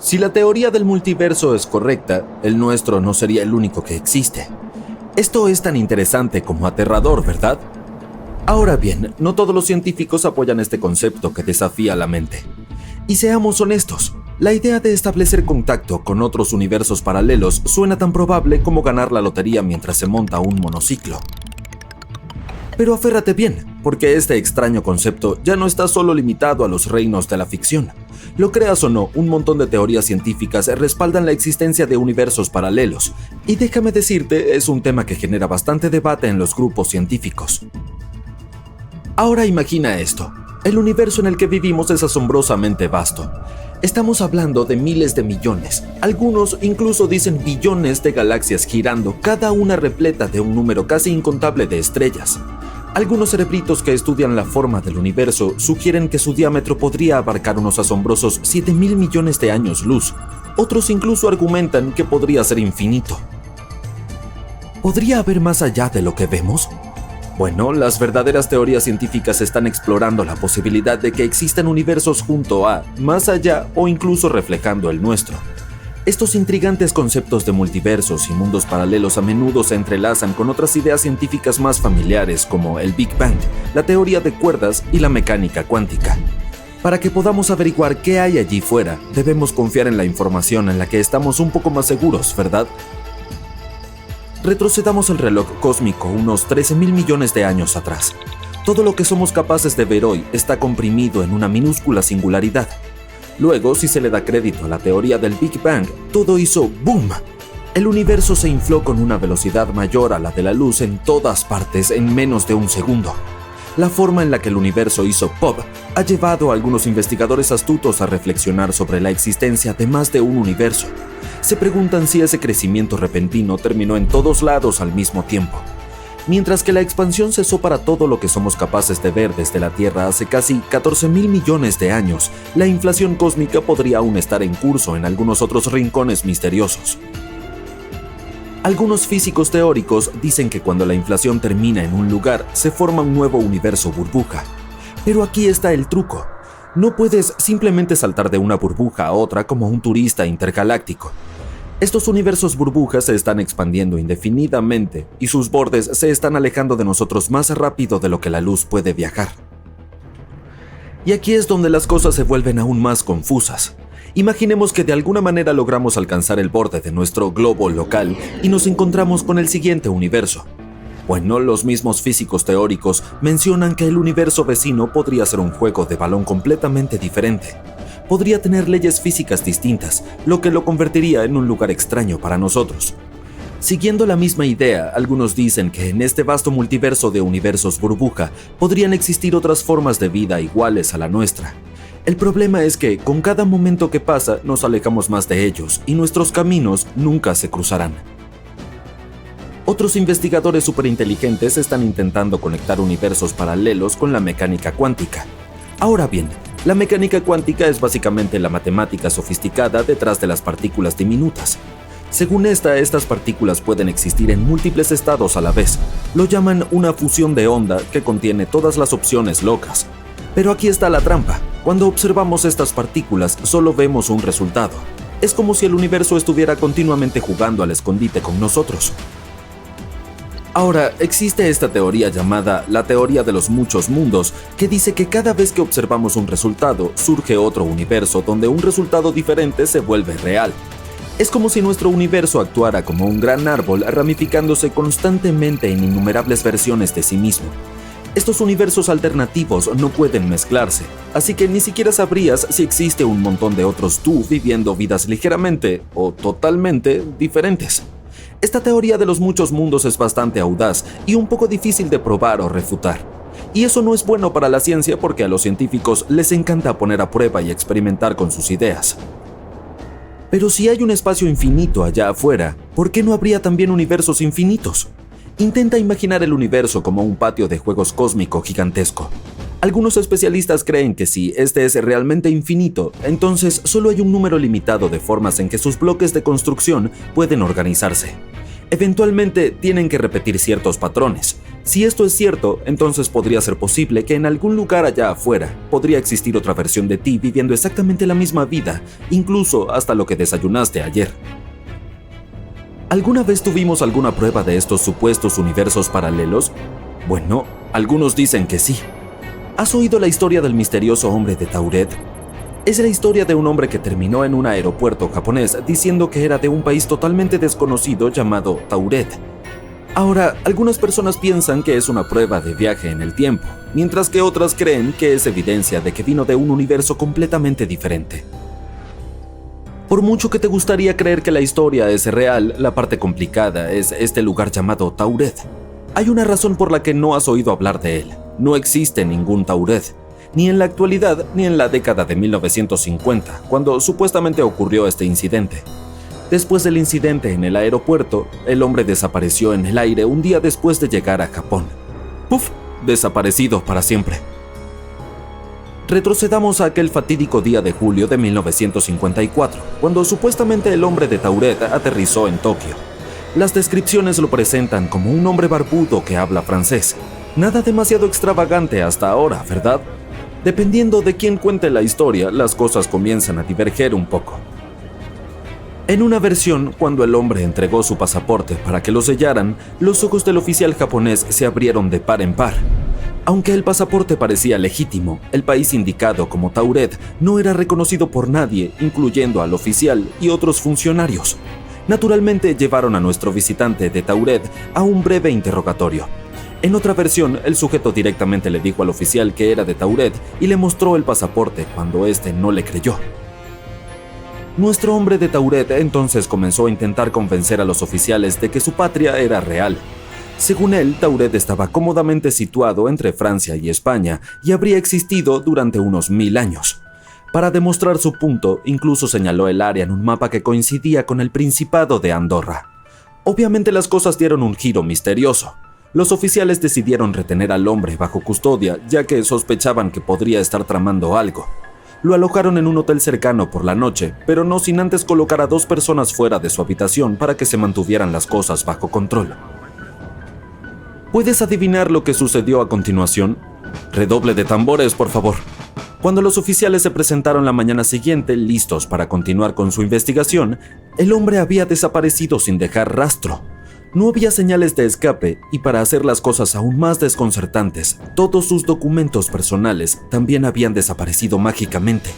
Si la teoría del multiverso es correcta, el nuestro no sería el único que existe. Esto es tan interesante como aterrador, ¿verdad? Ahora bien, no todos los científicos apoyan este concepto que desafía la mente. Y seamos honestos, la idea de establecer contacto con otros universos paralelos suena tan probable como ganar la lotería mientras se monta un monociclo. Pero aférrate bien, porque este extraño concepto ya no está solo limitado a los reinos de la ficción. Lo creas o no, un montón de teorías científicas respaldan la existencia de universos paralelos, y déjame decirte, es un tema que genera bastante debate en los grupos científicos. Ahora imagina esto, el universo en el que vivimos es asombrosamente vasto. Estamos hablando de miles de millones, algunos incluso dicen billones de galaxias girando, cada una repleta de un número casi incontable de estrellas. Algunos cerebritos que estudian la forma del universo sugieren que su diámetro podría abarcar unos asombrosos 7.000 millones de años luz. Otros incluso argumentan que podría ser infinito. ¿Podría haber más allá de lo que vemos? Bueno, las verdaderas teorías científicas están explorando la posibilidad de que existan universos junto a, más allá o incluso reflejando el nuestro. Estos intrigantes conceptos de multiversos y mundos paralelos a menudo se entrelazan con otras ideas científicas más familiares como el Big Bang, la teoría de cuerdas y la mecánica cuántica. Para que podamos averiguar qué hay allí fuera, debemos confiar en la información en la que estamos un poco más seguros, ¿verdad? Retrocedamos el reloj cósmico unos 13.000 millones de años atrás. Todo lo que somos capaces de ver hoy está comprimido en una minúscula singularidad. Luego, si se le da crédito a la teoría del Big Bang, todo hizo ¡boom! El universo se infló con una velocidad mayor a la de la luz en todas partes en menos de un segundo. La forma en la que el universo hizo pop ha llevado a algunos investigadores astutos a reflexionar sobre la existencia de más de un universo. Se preguntan si ese crecimiento repentino terminó en todos lados al mismo tiempo. Mientras que la expansión cesó para todo lo que somos capaces de ver desde la Tierra hace casi 14.000 millones de años, la inflación cósmica podría aún estar en curso en algunos otros rincones misteriosos. Algunos físicos teóricos dicen que cuando la inflación termina en un lugar, se forma un nuevo universo burbuja. Pero aquí está el truco. No puedes simplemente saltar de una burbuja a otra como un turista intergaláctico. Estos universos burbujas se están expandiendo indefinidamente y sus bordes se están alejando de nosotros más rápido de lo que la luz puede viajar. Y aquí es donde las cosas se vuelven aún más confusas. Imaginemos que de alguna manera logramos alcanzar el borde de nuestro globo local y nos encontramos con el siguiente universo. Bueno, los mismos físicos teóricos mencionan que el universo vecino podría ser un juego de balón completamente diferente. Podría tener leyes físicas distintas, lo que lo convertiría en un lugar extraño para nosotros. Siguiendo la misma idea, algunos dicen que en este vasto multiverso de universos burbuja podrían existir otras formas de vida iguales a la nuestra. El problema es que, con cada momento que pasa, nos alejamos más de ellos y nuestros caminos nunca se cruzarán. Otros investigadores superinteligentes están intentando conectar universos paralelos con la mecánica cuántica. Ahora bien, la mecánica cuántica es básicamente la matemática sofisticada detrás de las partículas diminutas. Según estas partículas pueden existir en múltiples estados a la vez. Lo llaman una fusión de onda que contiene todas las opciones locas. Pero aquí está la trampa. Cuando observamos estas partículas, solo vemos un resultado. Es como si el universo estuviera continuamente jugando al escondite con nosotros. Ahora, existe esta teoría llamada la teoría de los muchos mundos, que dice que cada vez que observamos un resultado, surge otro universo donde un resultado diferente se vuelve real. Es como si nuestro universo actuara como un gran árbol ramificándose constantemente en innumerables versiones de sí mismo. Estos universos alternativos no pueden mezclarse, así que ni siquiera sabrías si existe un montón de otros tú viviendo vidas ligeramente o totalmente diferentes. Esta teoría de los muchos mundos es bastante audaz y un poco difícil de probar o refutar. Y eso no es bueno para la ciencia porque a los científicos les encanta poner a prueba y experimentar con sus ideas. Pero si hay un espacio infinito allá afuera, ¿por qué no habría también universos infinitos? Intenta imaginar el universo como un patio de juegos cósmico gigantesco. Algunos especialistas creen que si este es realmente infinito, entonces solo hay un número limitado de formas en que sus bloques de construcción pueden organizarse. Eventualmente tienen que repetir ciertos patrones. Si esto es cierto, entonces podría ser posible que en algún lugar allá afuera podría existir otra versión de ti viviendo exactamente la misma vida, incluso hasta lo que desayunaste ayer. ¿Alguna vez tuvimos alguna prueba de estos supuestos universos paralelos? Bueno, algunos dicen que sí. ¿Has oído la historia del misterioso hombre de Tauret? Es la historia de un hombre que terminó en un aeropuerto japonés diciendo que era de un país totalmente desconocido llamado Tauret. Ahora, algunas personas piensan que es una prueba de viaje en el tiempo, mientras que otras creen que es evidencia de que vino de un universo completamente diferente. Por mucho que te gustaría creer que la historia es real, la parte complicada es este lugar llamado Tauret. Hay una razón por la que no has oído hablar de él. No existe ningún Tauret, ni en la actualidad ni en la década de 1950, cuando supuestamente ocurrió este incidente. Después del incidente en el aeropuerto, el hombre desapareció en el aire un día después de llegar a Japón. ¡Puf! Desaparecido para siempre. Retrocedamos a aquel fatídico día de julio de 1954, cuando supuestamente el hombre de Tauret aterrizó en Tokio. Las descripciones lo presentan como un hombre barbudo que habla francés. Nada demasiado extravagante hasta ahora, ¿verdad? Dependiendo de quién cuente la historia, las cosas comienzan a diverger un poco. En una versión, cuando el hombre entregó su pasaporte para que lo sellaran, los ojos del oficial japonés se abrieron de par en par. Aunque el pasaporte parecía legítimo, el país indicado como Tauret no era reconocido por nadie, incluyendo al oficial y otros funcionarios. Naturalmente llevaron a nuestro visitante de Tauret a un breve interrogatorio. En otra versión, el sujeto directamente le dijo al oficial que era de Tauret y le mostró el pasaporte cuando éste no le creyó. Nuestro hombre de Tauret entonces comenzó a intentar convencer a los oficiales de que su patria era real. Según él, Tauret estaba cómodamente situado entre Francia y España y habría existido durante unos 1000 años. Para demostrar su punto, incluso señaló el área en un mapa que coincidía con el Principado de Andorra. Obviamente las cosas dieron un giro misterioso. Los oficiales decidieron retener al hombre bajo custodia, ya que sospechaban que podría estar tramando algo. Lo alojaron en un hotel cercano por la noche, pero no sin antes colocar a 2 personas fuera de su habitación para que se mantuvieran las cosas bajo control. ¿Puedes adivinar lo que sucedió a continuación? Redoble de tambores, por favor. Cuando los oficiales se presentaron la mañana siguiente, listos para continuar con su investigación, el hombre había desaparecido sin dejar rastro. No había señales de escape y, para hacer las cosas aún más desconcertantes, todos sus documentos personales también habían desaparecido mágicamente.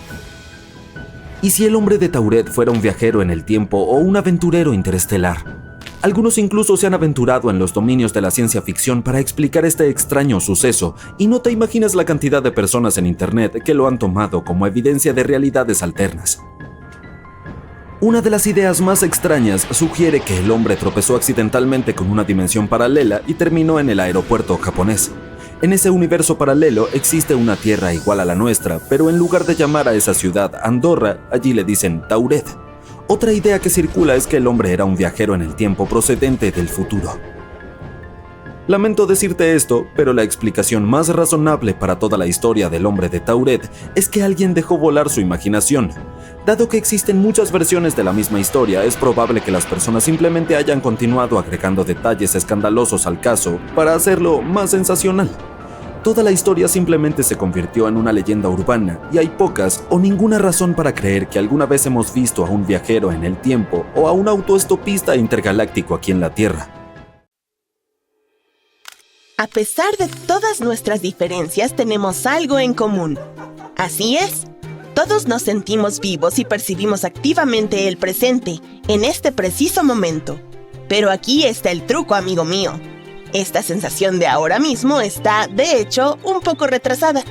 ¿Y si el hombre de Tauret fuera un viajero en el tiempo o un aventurero interestelar? Algunos incluso se han aventurado en los dominios de la ciencia ficción para explicar este extraño suceso, y no te imaginas la cantidad de personas en internet que lo han tomado como evidencia de realidades alternas. Una de las ideas más extrañas sugiere que el hombre tropezó accidentalmente con una dimensión paralela y terminó en el aeropuerto japonés. En ese universo paralelo existe una tierra igual a la nuestra, pero en lugar de llamar a esa ciudad Andorra, allí le dicen Tauret. Otra idea que circula es que el hombre era un viajero en el tiempo procedente del futuro. Lamento decirte esto, pero la explicación más razonable para toda la historia del hombre de Tauret es que alguien dejó volar su imaginación. Dado que existen muchas versiones de la misma historia, es probable que las personas simplemente hayan continuado agregando detalles escandalosos al caso para hacerlo más sensacional. Toda la historia simplemente se convirtió en una leyenda urbana y hay pocas o ninguna razón para creer que alguna vez hemos visto a un viajero en el tiempo o a un autoestopista intergaláctico aquí en la Tierra. A pesar de todas nuestras diferencias, tenemos algo en común. Así es, todos nos sentimos vivos y percibimos activamente el presente, en este preciso momento. Pero aquí está el truco, amigo mío. Esta sensación de ahora mismo está, de hecho, un poco retrasada.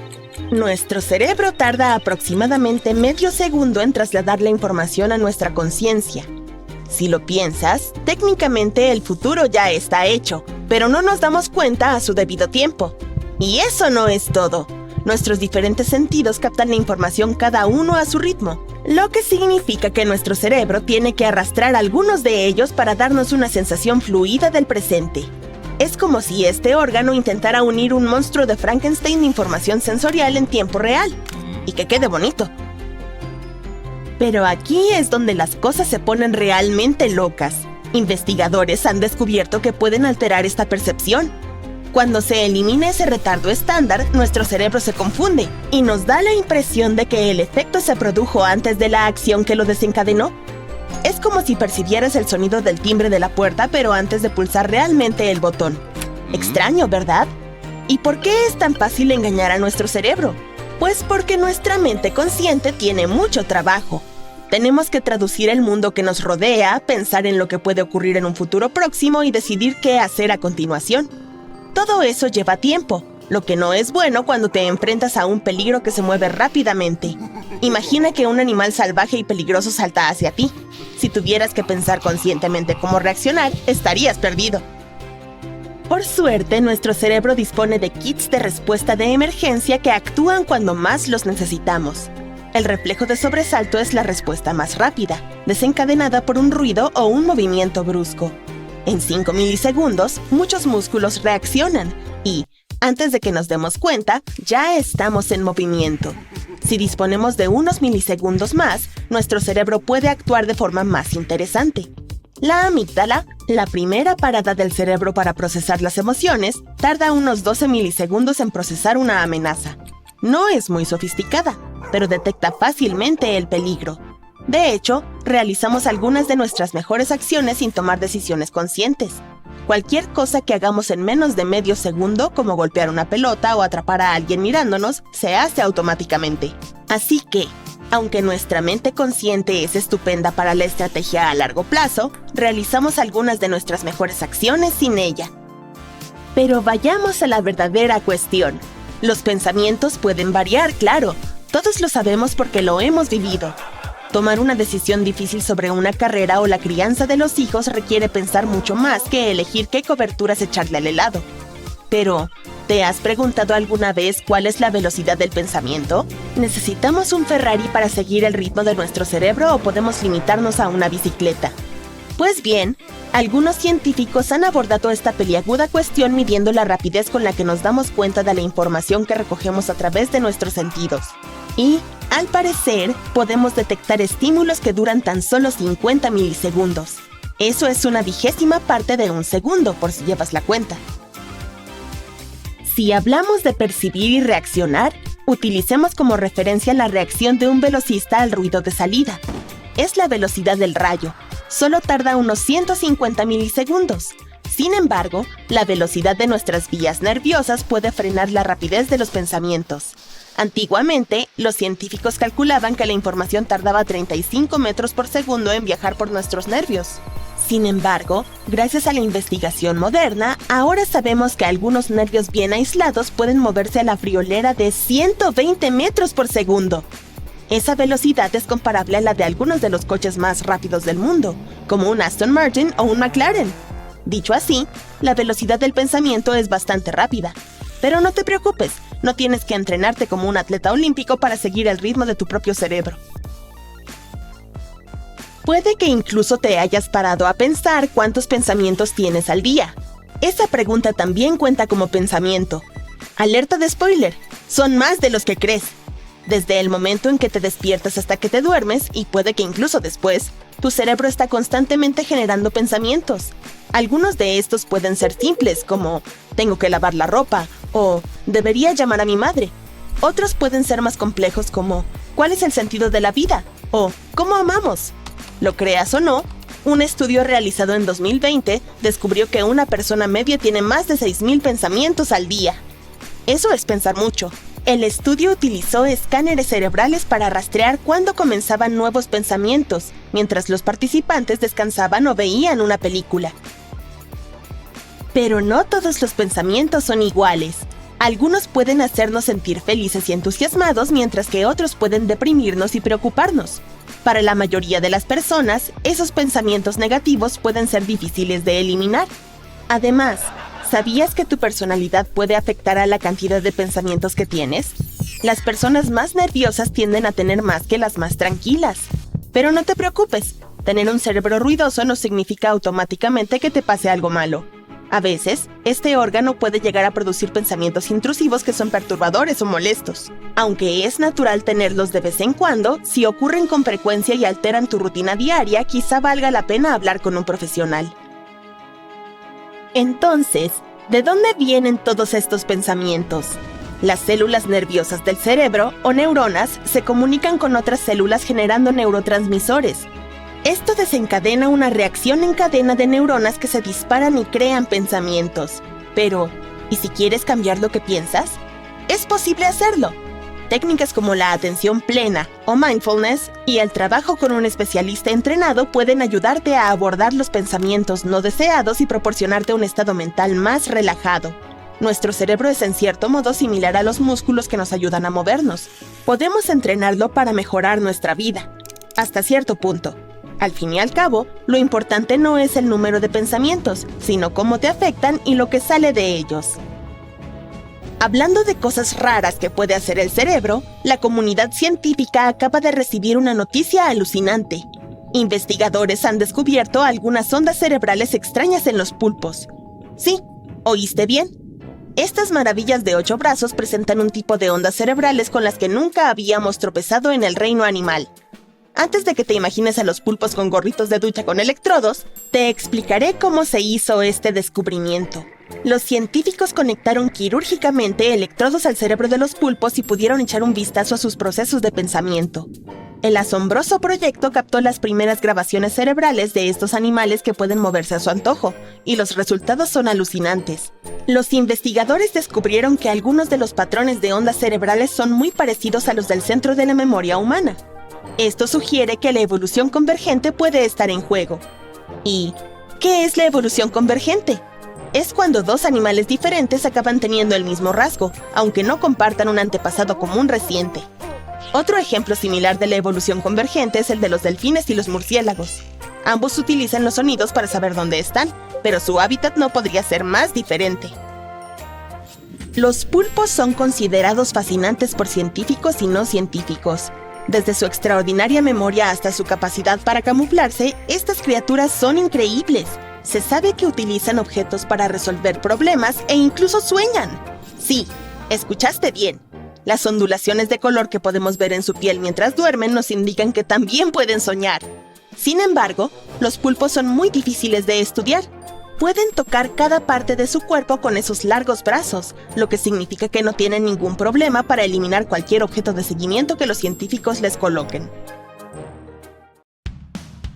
Nuestro cerebro tarda aproximadamente medio segundo en trasladar la información a nuestra conciencia. Si lo piensas, técnicamente el futuro ya está hecho, pero no nos damos cuenta a su debido tiempo. Y eso no es todo. Nuestros diferentes sentidos captan la información cada uno a su ritmo, lo que significa que nuestro cerebro tiene que arrastrar algunos de ellos para darnos una sensación fluida del presente. Es como si este órgano intentara unir un monstruo de Frankenstein de información sensorial en tiempo real, y que quede bonito. Pero aquí es donde las cosas se ponen realmente locas. Investigadores han descubierto que pueden alterar esta percepción. Cuando se elimina ese retardo estándar, nuestro cerebro se confunde y nos da la impresión de que el efecto se produjo antes de la acción que lo desencadenó. Es como si percibieras el sonido del timbre de la puerta, pero antes de pulsar realmente el botón. Extraño, ¿verdad? ¿Y por qué es tan fácil engañar a nuestro cerebro? Pues porque nuestra mente consciente tiene mucho trabajo. Tenemos que traducir el mundo que nos rodea, pensar en lo que puede ocurrir en un futuro próximo y decidir qué hacer a continuación. Todo eso lleva tiempo, lo que no es bueno cuando te enfrentas a un peligro que se mueve rápidamente. Imagina que un animal salvaje y peligroso salta hacia ti. Si tuvieras que pensar conscientemente cómo reaccionar, estarías perdido. Por suerte, nuestro cerebro dispone de kits de respuesta de emergencia que actúan cuando más los necesitamos. El reflejo de sobresalto es la respuesta más rápida, desencadenada por un ruido o un movimiento brusco. En 5 milisegundos, muchos músculos reaccionan y, antes de que nos demos cuenta, ya estamos en movimiento. Si disponemos de unos milisegundos más, nuestro cerebro puede actuar de forma más interesante. La amígdala, la primera parada del cerebro para procesar las emociones, tarda unos 12 milisegundos en procesar una amenaza. No es muy sofisticada, pero detecta fácilmente el peligro. De hecho, realizamos algunas de nuestras mejores acciones sin tomar decisiones conscientes. Cualquier cosa que hagamos en menos de medio segundo, como golpear una pelota o atrapar a alguien mirándonos, se hace automáticamente. Así que, aunque nuestra mente consciente es estupenda para la estrategia a largo plazo, realizamos algunas de nuestras mejores acciones sin ella. Pero vayamos a la verdadera cuestión. Los pensamientos pueden variar, claro. Todos lo sabemos porque lo hemos vivido. Tomar una decisión difícil sobre una carrera o la crianza de los hijos requiere pensar mucho más que elegir qué coberturas echarle al helado. Pero, ¿te has preguntado alguna vez cuál es la velocidad del pensamiento? ¿Necesitamos un Ferrari para seguir el ritmo de nuestro cerebro o podemos limitarnos a una bicicleta? Pues bien, algunos científicos han abordado esta peliaguda cuestión midiendo la rapidez con la que nos damos cuenta de la información que recogemos a través de nuestros sentidos. Y, al parecer, podemos detectar estímulos que duran tan solo 50 milisegundos. Eso es una 1/20 parte de un segundo, por si llevas la cuenta. Si hablamos de percibir y reaccionar, utilicemos como referencia la reacción de un velocista al ruido de salida. Es la velocidad del rayo. Solo tarda unos 150 milisegundos. Sin embargo, la velocidad de nuestras vías nerviosas puede frenar la rapidez de los pensamientos. Antiguamente, los científicos calculaban que la información tardaba 35 metros por segundo en viajar por nuestros nervios. Sin embargo, gracias a la investigación moderna, ahora sabemos que algunos nervios bien aislados pueden moverse a la friolera de 120 metros por segundo. Esa velocidad es comparable a la de algunos de los coches más rápidos del mundo, como un Aston Martin o un McLaren. Dicho así, la velocidad del pensamiento es bastante rápida. Pero no te preocupes, no tienes que entrenarte como un atleta olímpico para seguir el ritmo de tu propio cerebro. Puede que incluso te hayas parado a pensar cuántos pensamientos tienes al día. Esa pregunta también cuenta como pensamiento. Alerta de spoiler, son más de los que crees. Desde el momento en que te despiertas hasta que te duermes, y puede que incluso después, tu cerebro está constantemente generando pensamientos. Algunos de estos pueden ser simples, como «tengo que lavar la ropa» o «debería llamar a mi madre». Otros pueden ser más complejos como «¿cuál es el sentido de la vida?» o «¿cómo amamos?». Lo creas o no, un estudio realizado en 2020 descubrió que una persona media tiene más de 6,000 pensamientos al día. Eso es pensar mucho. El estudio utilizó escáneres cerebrales para rastrear cuándo comenzaban nuevos pensamientos, mientras los participantes descansaban o veían una película. Pero no todos los pensamientos son iguales. Algunos pueden hacernos sentir felices y entusiasmados, mientras que otros pueden deprimirnos y preocuparnos. Para la mayoría de las personas, esos pensamientos negativos pueden ser difíciles de eliminar. Además, ¿sabías que tu personalidad puede afectar a la cantidad de pensamientos que tienes? Las personas más nerviosas tienden a tener más que las más tranquilas. Pero no te preocupes, tener un cerebro ruidoso no significa automáticamente que te pase algo malo. A veces, este órgano puede llegar a producir pensamientos intrusivos que son perturbadores o molestos. Aunque es natural tenerlos de vez en cuando, si ocurren con frecuencia y alteran tu rutina diaria, quizá valga la pena hablar con un profesional. Entonces, ¿de dónde vienen todos estos pensamientos? Las células nerviosas del cerebro, o neuronas, se comunican con otras células generando neurotransmisores. Esto desencadena una reacción en cadena de neuronas que se disparan y crean pensamientos. Pero, ¿y si quieres cambiar lo que piensas? Es posible hacerlo. Técnicas como la atención plena o mindfulness y el trabajo con un especialista entrenado pueden ayudarte a abordar los pensamientos no deseados y proporcionarte un estado mental más relajado. Nuestro cerebro es en cierto modo similar a los músculos que nos ayudan a movernos. Podemos entrenarlo para mejorar nuestra vida, hasta cierto punto. Al fin y al cabo, lo importante no es el número de pensamientos, sino cómo te afectan y lo que sale de ellos. Hablando de cosas raras que puede hacer el cerebro, la comunidad científica acaba de recibir una noticia alucinante. Investigadores han descubierto algunas ondas cerebrales extrañas en los pulpos. Sí, oíste bien. Estas maravillas de 8 brazos presentan un tipo de ondas cerebrales con las que nunca habíamos tropezado en el reino animal. Antes de que te imagines a los pulpos con gorritos de ducha con electrodos, te explicaré cómo se hizo este descubrimiento. Los científicos conectaron quirúrgicamente electrodos al cerebro de los pulpos y pudieron echar un vistazo a sus procesos de pensamiento. El asombroso proyecto captó las primeras grabaciones cerebrales de estos animales que pueden moverse a su antojo, y los resultados son alucinantes. Los investigadores descubrieron que algunos de los patrones de ondas cerebrales son muy parecidos a los del centro de la memoria humana. Esto sugiere que la evolución convergente puede estar en juego. ¿Y qué es la evolución convergente? Es cuando dos animales diferentes acaban teniendo el mismo rasgo, aunque no compartan un antepasado común reciente. Otro ejemplo similar de la evolución convergente es el de los delfines y los murciélagos. Ambos utilizan los sonidos para saber dónde están, pero su hábitat no podría ser más diferente. Los pulpos son considerados fascinantes por científicos y no científicos. Desde su extraordinaria memoria hasta su capacidad para camuflarse, estas criaturas son increíbles. Se sabe que utilizan objetos para resolver problemas e incluso sueñan. Sí, escuchaste bien. Las ondulaciones de color que podemos ver en su piel mientras duermen nos indican que también pueden soñar. Sin embargo, los pulpos son muy difíciles de estudiar. Pueden tocar cada parte de su cuerpo con esos largos brazos, lo que significa que no tienen ningún problema para eliminar cualquier objeto de seguimiento que los científicos les coloquen.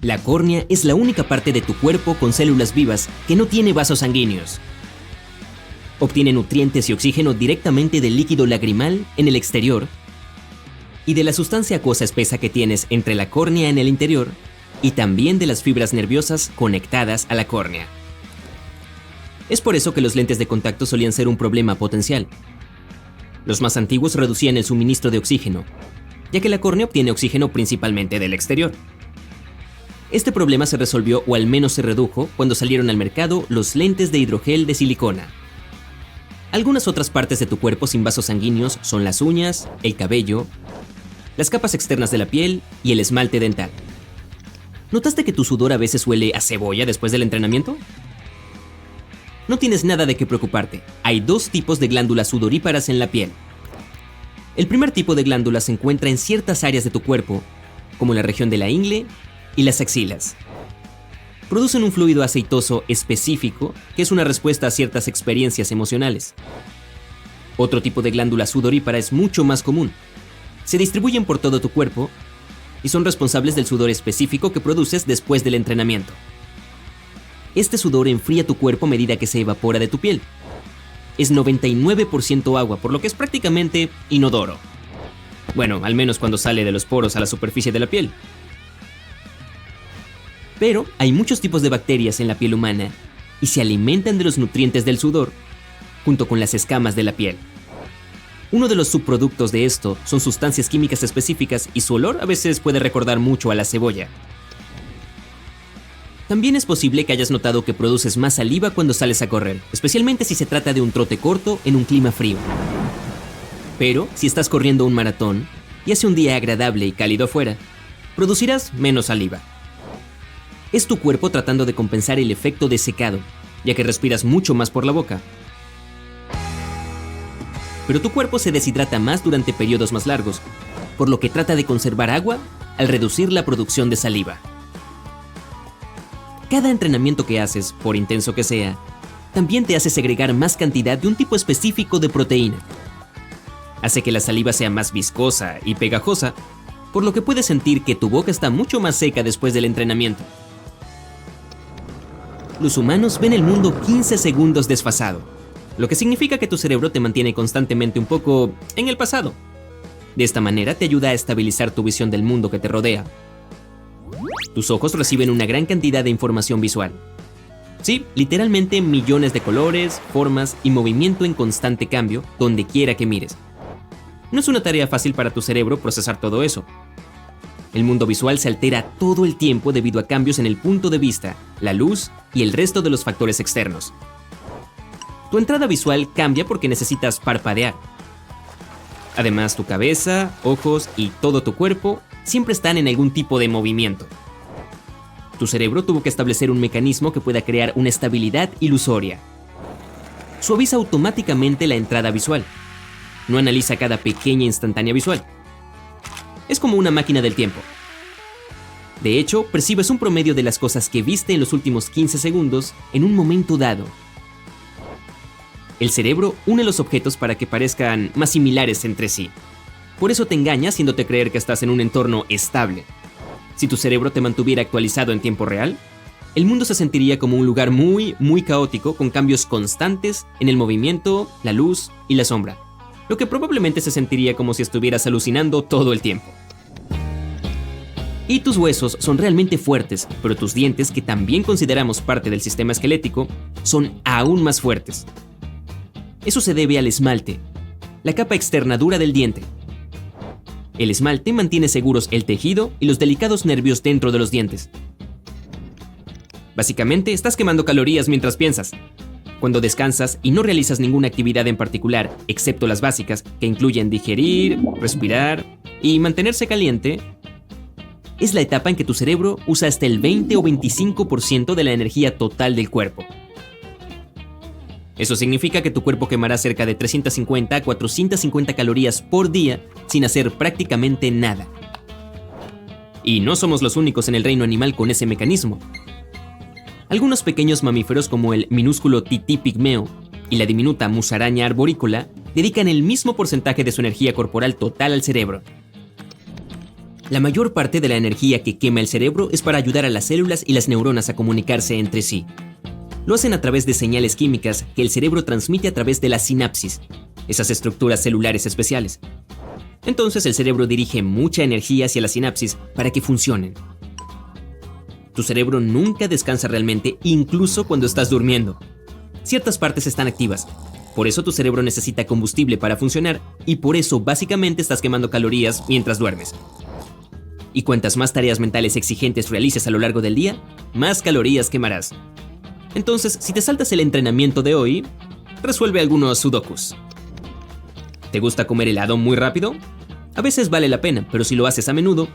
La córnea es la única parte de tu cuerpo con células vivas que no tiene vasos sanguíneos. Obtiene nutrientes y oxígeno directamente del líquido lagrimal en el exterior y de la sustancia acuosa espesa que tienes entre la córnea en el interior y también de las fibras nerviosas conectadas a la córnea. Es por eso que los lentes de contacto solían ser un problema potencial. Los más antiguos reducían el suministro de oxígeno, ya que la córnea obtiene oxígeno principalmente del exterior. Este problema se resolvió o al menos se redujo cuando salieron al mercado los lentes de hidrogel de silicona. Algunas otras partes de tu cuerpo sin vasos sanguíneos son las uñas, el cabello, las capas externas de la piel y el esmalte dental. ¿Notaste que tu sudor a veces huele a cebolla después del entrenamiento? No tienes nada de qué preocuparte. Hay 2 tipos de glándulas sudoríparas en la piel. El primer tipo de glándula se encuentra en ciertas áreas de tu cuerpo, como la región de la ingle y las axilas. Producen un fluido aceitoso específico que es una respuesta a ciertas experiencias emocionales. Otro tipo de glándula sudorípara es mucho más común. Se distribuyen por todo tu cuerpo y son responsables del sudor específico que produces después del entrenamiento. Este sudor enfría tu cuerpo a medida que se evapora de tu piel. Es 99% agua, por lo que es prácticamente inodoro. Bueno, al menos cuando sale de los poros a la superficie de la piel. Pero hay muchos tipos de bacterias en la piel humana y se alimentan de los nutrientes del sudor, junto con las escamas de la piel. Uno de los subproductos de esto son sustancias químicas específicas y su olor a veces puede recordar mucho a la cebolla. También es posible que hayas notado que produces más saliva cuando sales a correr, especialmente si se trata de un trote corto en un clima frío. Pero si estás corriendo un maratón y hace un día agradable y cálido afuera, producirás menos saliva. Es tu cuerpo tratando de compensar el efecto de secado ya que respiras mucho más por la boca. Pero tu cuerpo se deshidrata más durante periodos más largos, por lo que trata de conservar agua al reducir la producción de saliva. Cada entrenamiento que haces, por intenso que sea, también te hace segregar más cantidad de un tipo específico de proteína. Hace que la saliva sea más viscosa y pegajosa, por lo que puedes sentir que tu boca está mucho más seca después del entrenamiento. Los humanos ven el mundo 15 segundos desfasado, lo que significa que tu cerebro te mantiene constantemente un poco en el pasado. De esta manera te ayuda a estabilizar tu visión del mundo que te rodea. Tus ojos reciben una gran cantidad de información visual. Sí, literalmente millones de colores, formas y movimiento en constante cambio donde quiera que mires. No es una tarea fácil para tu cerebro procesar todo eso. El mundo visual se altera todo el tiempo debido a cambios en el punto de vista, la luz y el resto de los factores externos. Tu entrada visual cambia porque necesitas parpadear. Además, tu cabeza, ojos y todo tu cuerpo siempre están en algún tipo de movimiento. Tu cerebro tuvo que establecer un mecanismo que pueda crear una estabilidad ilusoria. Suaviza automáticamente la entrada visual. No analiza cada pequeña instantánea visual. Es como una máquina del tiempo. De hecho, percibes un promedio de las cosas que viste en los últimos 15 segundos en un momento dado. El cerebro une los objetos para que parezcan más similares entre sí. Por eso te engaña haciéndote creer que estás en un entorno estable. Si tu cerebro te mantuviera actualizado en tiempo real, el mundo se sentiría como un lugar muy caótico con cambios constantes en el movimiento, la luz y la sombra, lo que probablemente se sentiría como si estuvieras alucinando todo el tiempo. Y tus huesos son realmente fuertes, pero tus dientes, que también consideramos parte del sistema esquelético, son aún más fuertes. Eso se debe al esmalte, la capa externa dura del diente. El esmalte mantiene seguros el tejido y los delicados nervios dentro de los dientes. Básicamente, estás quemando calorías mientras piensas. Cuando descansas y no realizas ninguna actividad en particular, excepto las básicas, que incluyen digerir, respirar y mantenerse caliente, es la etapa en que tu cerebro usa hasta el 20 o 25% de la energía total del cuerpo. Eso significa que tu cuerpo quemará cerca de 350 a 450 calorías por día sin hacer prácticamente nada. Y no somos los únicos en el reino animal con ese mecanismo. Algunos pequeños mamíferos como el minúsculo tití pigmeo y la diminuta musaraña arborícola dedican el mismo porcentaje de su energía corporal total al cerebro. La mayor parte de la energía que quema el cerebro es para ayudar a las células y las neuronas a comunicarse entre sí. Lo hacen a través de señales químicas que el cerebro transmite a través de la sinapsis, esas estructuras celulares especiales. Entonces el cerebro dirige mucha energía hacia la sinapsis para que funcionen. Tu cerebro nunca descansa realmente, incluso cuando estás durmiendo. Ciertas partes están activas, por eso tu cerebro necesita combustible para funcionar y por eso básicamente estás quemando calorías mientras duermes. Y cuantas más tareas mentales exigentes realices a lo largo del día, más calorías quemarás. Entonces, si te saltas el entrenamiento de hoy, resuelve algunos sudokus. ¿Te gusta comer helado muy rápido? A veces vale la pena, pero si lo haces a menudo,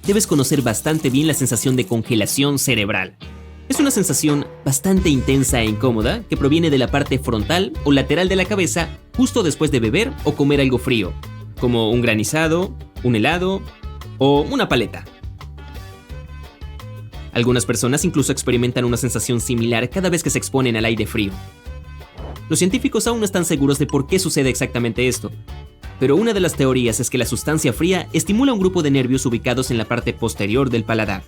debes conocer bastante bien la sensación de congelación cerebral. Es una sensación bastante intensa e incómoda que proviene de la parte frontal o lateral de la cabeza justo después de beber o comer algo frío, como un granizado, un helado o una paleta. Algunas personas incluso experimentan una sensación similar cada vez que se exponen al aire frío. Los científicos aún no están seguros de por qué sucede exactamente esto, pero una de las teorías es que la sustancia fría estimula un grupo de nervios ubicados en la parte posterior del paladar.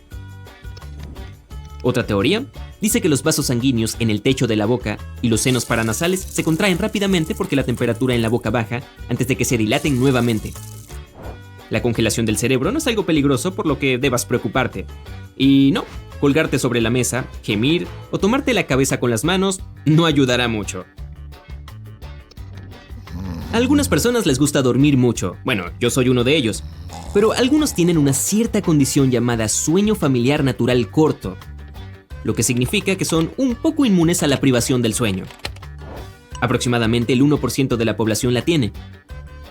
Otra teoría dice que los vasos sanguíneos en el techo de la boca y los senos paranasales se contraen rápidamente porque la temperatura en la boca baja antes de que se dilaten nuevamente. La congelación del cerebro no es algo peligroso por lo que debas preocuparte. Y no, colgarte sobre la mesa, gemir o tomarte la cabeza con las manos no ayudará mucho. A algunas personas les gusta dormir mucho, bueno, yo soy uno de ellos, pero algunos tienen una cierta condición llamada sueño familiar natural corto, lo que significa que son un poco inmunes a la privación del sueño. Aproximadamente el 1% de la población la tiene.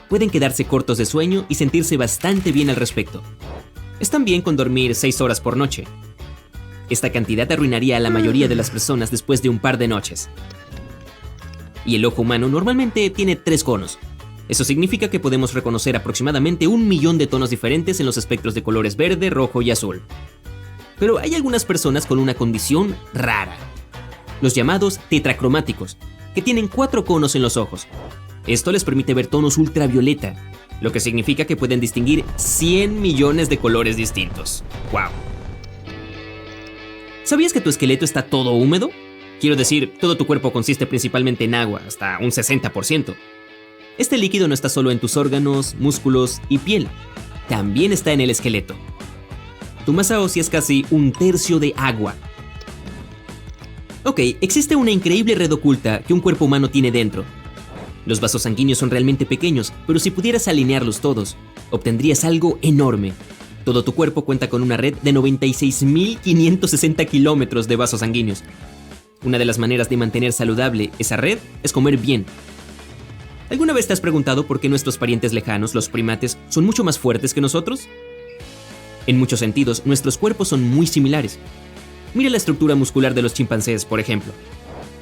Pueden quedarse cortos de sueño y sentirse bastante bien al respecto. Están bien con dormir 6 horas por noche. Esta cantidad arruinaría a la mayoría de las personas después de un par de noches. Y el ojo humano normalmente tiene 3 conos. Eso significa que podemos reconocer aproximadamente 1 millón de tonos diferentes en los espectros de colores verde, rojo y azul. Pero hay algunas personas con una condición rara. Los llamados tetracromáticos, que tienen 4 conos en los ojos. Esto les permite ver tonos ultravioleta, lo que significa que pueden distinguir 100 millones de colores distintos. ¡Wow! ¿Sabías que tu esqueleto está todo húmedo? Quiero decir, todo tu cuerpo consiste principalmente en agua, hasta un 60%. Este líquido no está solo en tus órganos, músculos y piel, también está en el esqueleto. Tu masa ósea es casi 1/3 de agua. Ok, existe una increíble red oculta que un cuerpo humano tiene dentro. Los vasos sanguíneos son realmente pequeños, pero si pudieras alinearlos todos, obtendrías algo enorme. Todo tu cuerpo cuenta con una red de 96.560 kilómetros de vasos sanguíneos. Una de las maneras de mantener saludable esa red es comer bien. ¿Alguna vez te has preguntado por qué nuestros parientes lejanos, los primates, son mucho más fuertes que nosotros? En muchos sentidos, nuestros cuerpos son muy similares. Mira la estructura muscular de los chimpancés, por ejemplo.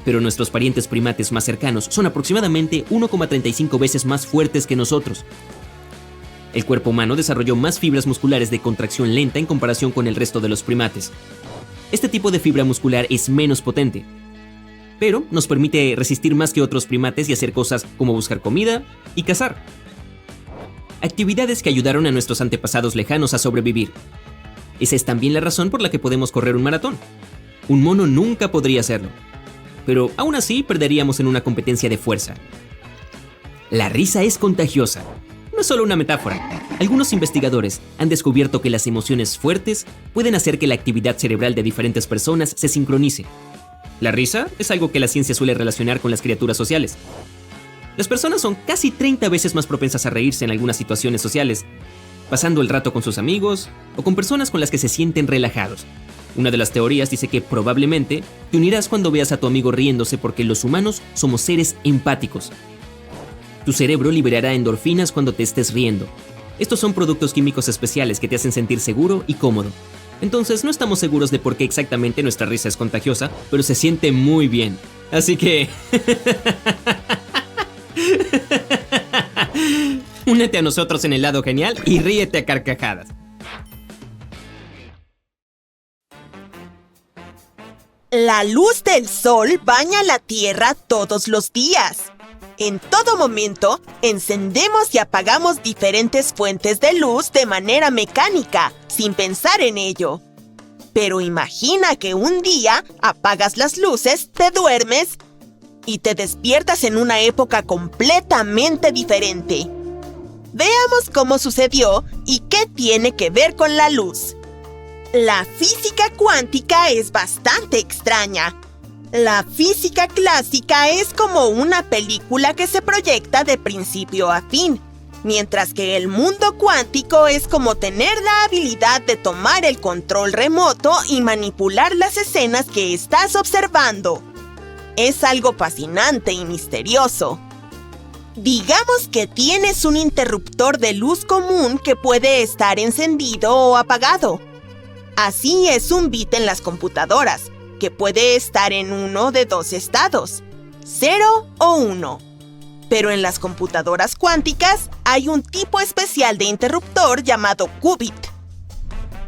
Pero nuestros parientes primates más cercanos son aproximadamente 1,35 veces más fuertes que nosotros. El cuerpo humano desarrolló más fibras musculares de contracción lenta en comparación con el resto de los primates. Este tipo de fibra muscular es menos potente, pero nos permite resistir más que otros primates y hacer cosas como buscar comida y cazar. Actividades que ayudaron a nuestros antepasados lejanos a sobrevivir. Esa es también la razón por la que podemos correr un maratón. Un mono nunca podría hacerlo, pero aún así perderíamos en una competencia de fuerza. La risa es contagiosa. No es solo una metáfora. Algunos investigadores han descubierto que las emociones fuertes pueden hacer que la actividad cerebral de diferentes personas se sincronice. La risa es algo que la ciencia suele relacionar con las criaturas sociales. Las personas son casi 30 veces más propensas a reírse en algunas situaciones sociales, pasando el rato con sus amigos o con personas con las que se sienten relajados. Una de las teorías dice que probablemente te unirás cuando veas a tu amigo riéndose porque los humanos somos seres empáticos. Tu cerebro liberará endorfinas cuando te estés riendo. Estos son productos químicos especiales que te hacen sentir seguro y cómodo. Entonces no estamos seguros de por qué exactamente nuestra risa es contagiosa, pero se siente muy bien. Así que... únete a nosotros en el lado genial y ríete a carcajadas. La luz del sol baña la Tierra todos los días. En todo momento, encendemos y apagamos diferentes fuentes de luz de manera mecánica, sin pensar en ello. Pero imagina que un día apagas las luces, te duermes y te despiertas en una época completamente diferente. Veamos cómo sucedió y qué tiene que ver con la luz. La física cuántica es bastante extraña. La física clásica es como una película que se proyecta de principio a fin, mientras que el mundo cuántico es como tener la habilidad de tomar el control remoto y manipular las escenas que estás observando. Es algo fascinante y misterioso. Digamos que tienes un interruptor de luz común que puede estar encendido o apagado. Así es un bit en las computadoras, que puede estar en uno de 2 estados, 0 o 1. Pero en las computadoras cuánticas hay un tipo especial de interruptor llamado qubit.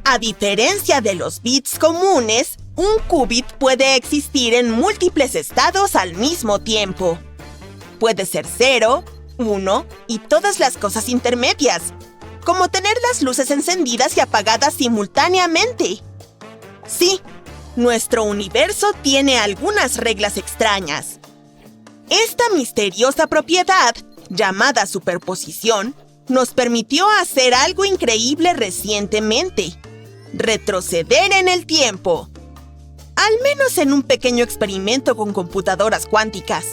A diferencia de los bits comunes, un qubit puede existir en múltiples estados al mismo tiempo. Puede ser 0, 1 y todas las cosas intermedias, como tener las luces encendidas y apagadas simultáneamente. Sí, nuestro universo tiene algunas reglas extrañas. Esta misteriosa propiedad, llamada superposición, nos permitió hacer algo increíble recientemente: retroceder en el tiempo. Al menos en un pequeño experimento con computadoras cuánticas.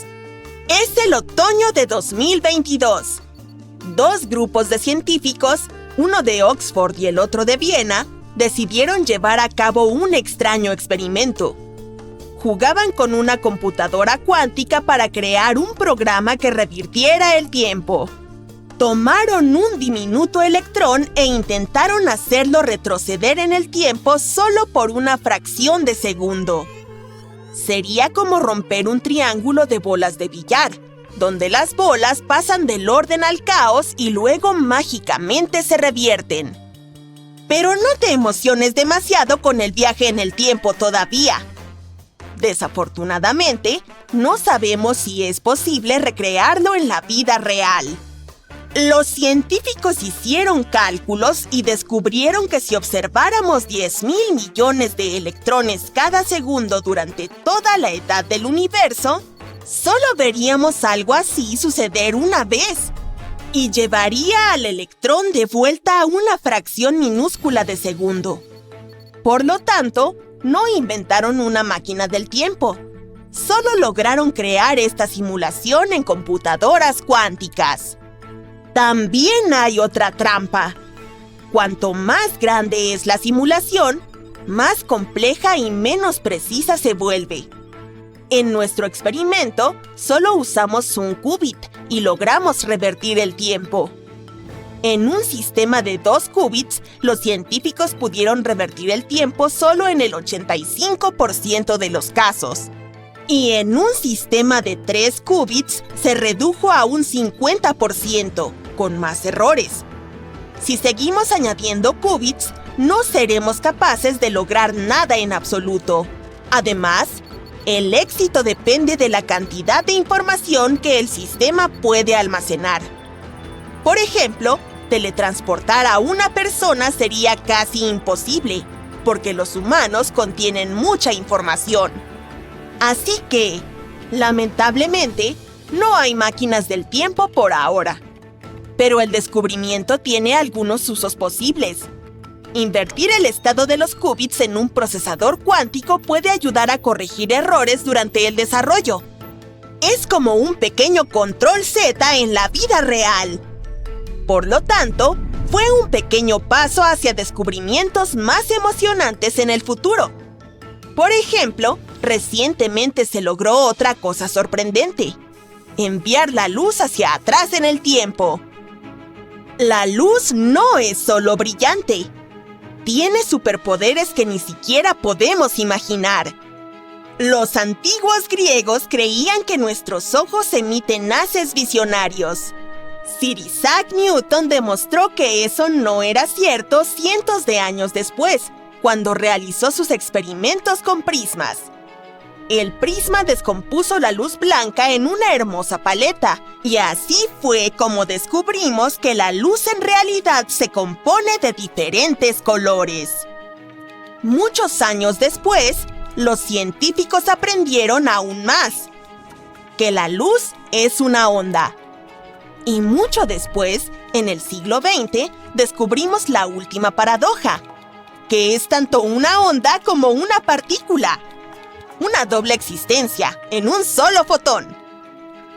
Es el otoño de 2022. 2 grupos de científicos, uno de Oxford y el otro de Viena, decidieron llevar a cabo un extraño experimento. Jugaban con una computadora cuántica para crear un programa que revirtiera el tiempo. Tomaron un diminuto electrón e intentaron hacerlo retroceder en el tiempo solo por una fracción de segundo. Sería como romper un triángulo de bolas de billar, donde las bolas pasan del orden al caos y luego mágicamente se revierten. Pero no te emociones demasiado con el viaje en el tiempo todavía. Desafortunadamente, no sabemos si es posible recrearlo en la vida real. Los científicos hicieron cálculos y descubrieron que si observáramos 10,000 millones de electrones cada segundo durante toda la edad del universo, solo veríamos algo así suceder una vez, y llevaría al electrón de vuelta a una fracción minúscula de segundo. Por lo tanto, no inventaron una máquina del tiempo. Solo lograron crear esta simulación en computadoras cuánticas. También hay otra trampa. Cuanto más grande es la simulación, más compleja y menos precisa se vuelve. En nuestro experimento, solo usamos un qubit y logramos revertir el tiempo. En un sistema de 2 qubits, los científicos pudieron revertir el tiempo solo en el 85% de los casos. Y en un sistema de 3 qubits, se redujo a un 50%, con más errores. Si seguimos añadiendo qubits, no seremos capaces de lograr nada en absoluto. Además, el éxito depende de la cantidad de información que el sistema puede almacenar. Por ejemplo, teletransportar a una persona sería casi imposible, porque los humanos contienen mucha información. Así que, lamentablemente, no hay máquinas del tiempo por ahora. Pero el descubrimiento tiene algunos usos posibles. Invertir el estado de los qubits en un procesador cuántico puede ayudar a corregir errores durante el desarrollo. Es como un pequeño control Z en la vida real. Por lo tanto, fue un pequeño paso hacia descubrimientos más emocionantes en el futuro. Por ejemplo, recientemente se logró otra cosa sorprendente: enviar la luz hacia atrás en el tiempo. La luz no es solo brillante. Tiene superpoderes que ni siquiera podemos imaginar. Los antiguos griegos creían que nuestros ojos emiten haces visionarios. Sir Isaac Newton demostró que eso no era cierto cientos de años después, cuando realizó sus experimentos con prismas. El prisma descompuso la luz blanca en una hermosa paleta, y así fue como descubrimos que la luz en realidad se compone de diferentes colores. Muchos años después, los científicos aprendieron aún más: que la luz es una onda. Y mucho después, en el siglo XX, descubrimos la última paradoja: que es tanto una onda como una partícula. Una doble existencia en un solo fotón.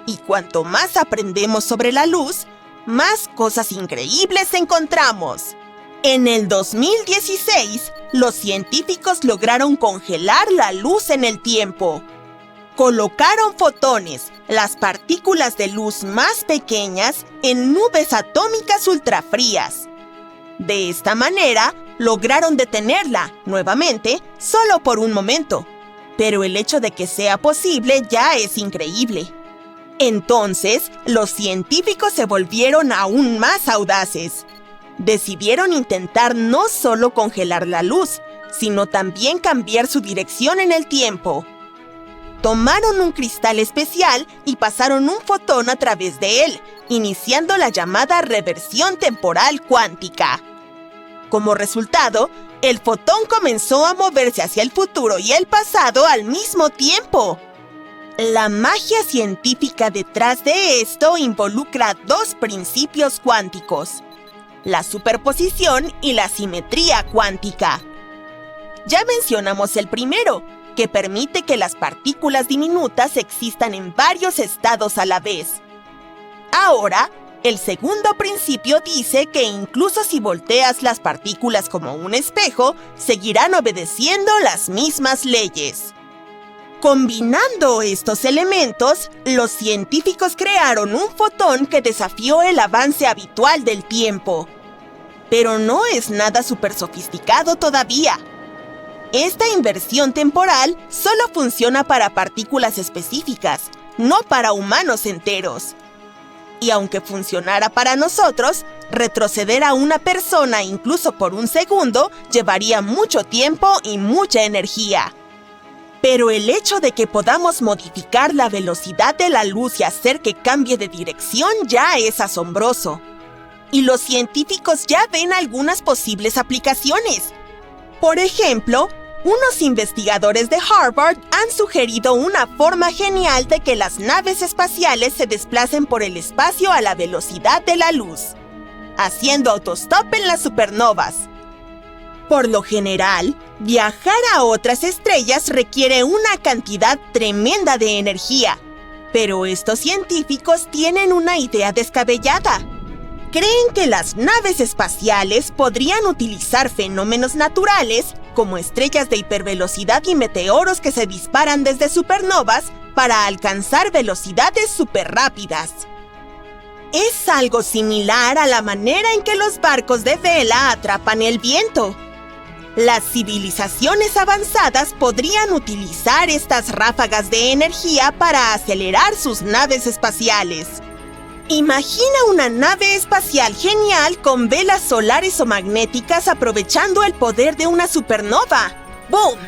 Y cuanto más aprendemos sobre la luz, más cosas increíbles encontramos. En el 2016, los científicos lograron congelar la luz en el tiempo. Colocaron fotones, las partículas de luz más pequeñas, en nubes atómicas ultrafrías. De esta manera, lograron detenerla, nuevamente, solo por un momento. Pero el hecho de que sea posible ya es increíble. Entonces, los científicos se volvieron aún más audaces. Decidieron intentar no solo congelar la luz, sino también cambiar su dirección en el tiempo. Tomaron un cristal especial y pasaron un fotón a través de él, iniciando la llamada reversión temporal cuántica. Como resultado, el fotón comenzó a moverse hacia el futuro y el pasado al mismo tiempo. La magia científica detrás de esto involucra 2 principios cuánticos: la superposición y la simetría cuántica. Ya mencionamos el primero, que permite que las partículas diminutas existan en varios estados a la vez. Ahora, el segundo principio dice que incluso si volteas las partículas como un espejo, seguirán obedeciendo las mismas leyes. Combinando estos elementos, los científicos crearon un fotón que desafió el avance habitual del tiempo. Pero no es nada súper sofisticado todavía. Esta inversión temporal solo funciona para partículas específicas, no para humanos enteros. Y aunque funcionara para nosotros, retroceder a una persona incluso por un segundo llevaría mucho tiempo y mucha energía. Pero el hecho de que podamos modificar la velocidad de la luz y hacer que cambie de dirección ya es asombroso. Y los científicos ya ven algunas posibles aplicaciones. Por ejemplo, unos investigadores de Harvard han sugerido una forma genial de que las naves espaciales se desplacen por el espacio a la velocidad de la luz, haciendo autostop en las supernovas. Por lo general, viajar a otras estrellas requiere una cantidad tremenda de energía, pero estos científicos tienen una idea descabellada. Creen que las naves espaciales podrían utilizar fenómenos naturales, como estrellas de hipervelocidad y meteoros que se disparan desde supernovas, para alcanzar velocidades superrápidas. Es algo similar a la manera en que los barcos de vela atrapan el viento. Las civilizaciones avanzadas podrían utilizar estas ráfagas de energía para acelerar sus naves espaciales. Imagina una nave espacial genial con velas solares o magnéticas aprovechando el poder de una supernova. ¡Boom!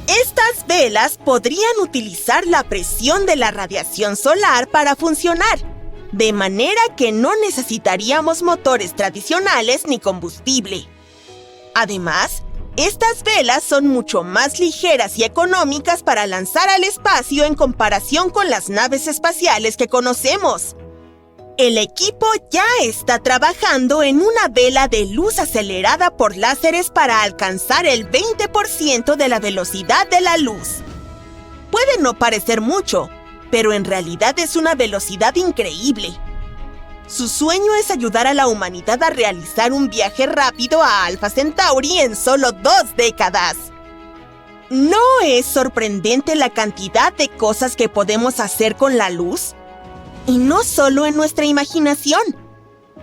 Estas velas podrían utilizar la presión de la radiación solar para funcionar, de manera que no necesitaríamos motores tradicionales ni combustible. Además, estas velas son mucho más ligeras y económicas para lanzar al espacio en comparación con las naves espaciales que conocemos. El equipo ya está trabajando en una vela de luz acelerada por láseres para alcanzar el 20% de la velocidad de la luz. Puede no parecer mucho, pero en realidad es una velocidad increíble. Su sueño es ayudar a la humanidad a realizar un viaje rápido a Alpha Centauri en solo 2 décadas. ¿No es sorprendente la cantidad de cosas que podemos hacer con la luz? Y no solo en nuestra imaginación.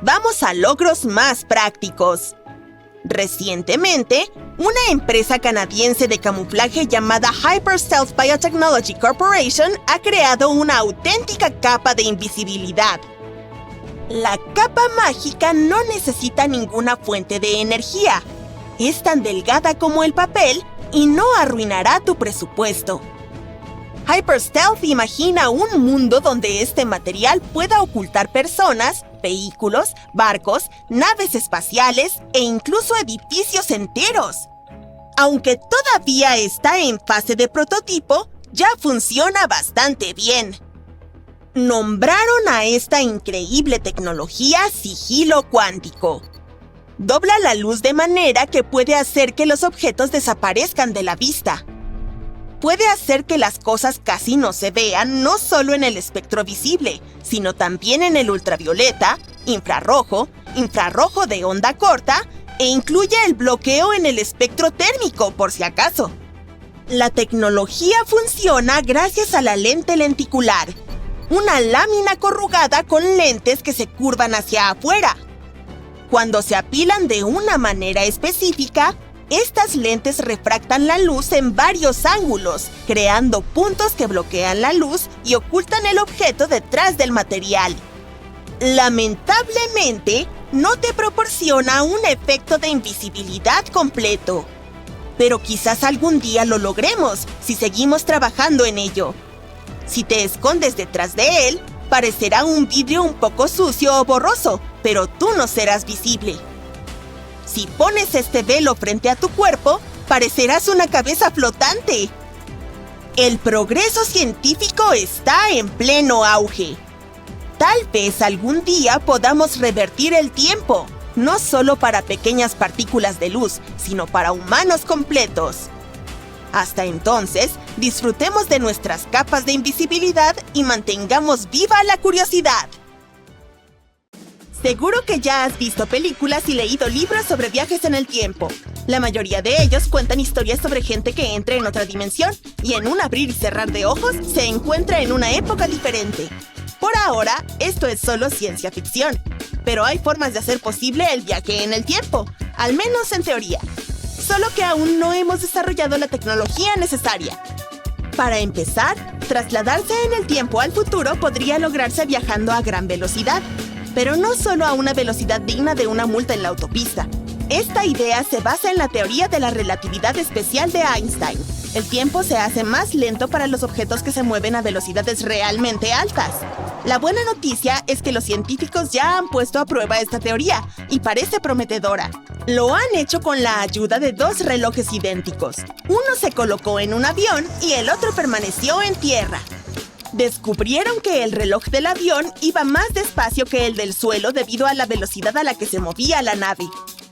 Vamos a logros más prácticos. Recientemente, una empresa canadiense de camuflaje llamada Hyper Stealth Biotechnology Corporation ha creado una auténtica capa de invisibilidad. La capa mágica no necesita ninguna fuente de energía. Es tan delgada como el papel y no arruinará tu presupuesto. Hyper Stealth imagina un mundo donde este material pueda ocultar personas, vehículos, barcos, naves espaciales e incluso edificios enteros. Aunque todavía está en fase de prototipo, ya funciona bastante bien. Nombraron a esta increíble tecnología sigilo cuántico. Dobla la luz de manera que puede hacer que los objetos desaparezcan de la vista. Puede hacer que las cosas casi no se vean no solo en el espectro visible, sino también en el ultravioleta, infrarrojo, infrarrojo de onda corta e incluye el bloqueo en el espectro térmico, por si acaso. La tecnología funciona gracias a la lente lenticular, una lámina corrugada con lentes que se curvan hacia afuera. Cuando se apilan de una manera específica, estas lentes refractan la luz en varios ángulos, creando puntos que bloquean la luz y ocultan el objeto detrás del material. Lamentablemente, no te proporciona un efecto de invisibilidad completo. Pero quizás algún día lo logremos si seguimos trabajando en ello. Si te escondes detrás de él, parecerá un vidrio un poco sucio o borroso, pero tú no serás visible. Si pones este velo frente a tu cuerpo, parecerás una cabeza flotante. El progreso científico está en pleno auge. Tal vez algún día podamos revertir el tiempo, no solo para pequeñas partículas de luz, sino para humanos completos. Hasta entonces, disfrutemos de nuestras capas de invisibilidad y mantengamos viva la curiosidad. Seguro que ya has visto películas y leído libros sobre viajes en el tiempo. La mayoría de ellos cuentan historias sobre gente que entra en otra dimensión y en un abrir y cerrar de ojos se encuentra en una época diferente. Por ahora, esto es solo ciencia ficción, pero hay formas de hacer posible el viaje en el tiempo, al menos en teoría. Solo que aún no hemos desarrollado la tecnología necesaria. Para empezar, trasladarse en el tiempo al futuro podría lograrse viajando a gran velocidad, pero no solo a una velocidad digna de una multa en la autopista. Esta idea se basa en la teoría de la relatividad especial de Einstein. El tiempo se hace más lento para los objetos que se mueven a velocidades realmente altas. La buena noticia es que los científicos ya han puesto a prueba esta teoría y parece prometedora. Lo han hecho con la ayuda de dos relojes idénticos. Uno se colocó en un avión y el otro permaneció en tierra. Descubrieron que el reloj del avión iba más despacio que el del suelo debido a la velocidad a la que se movía la nave.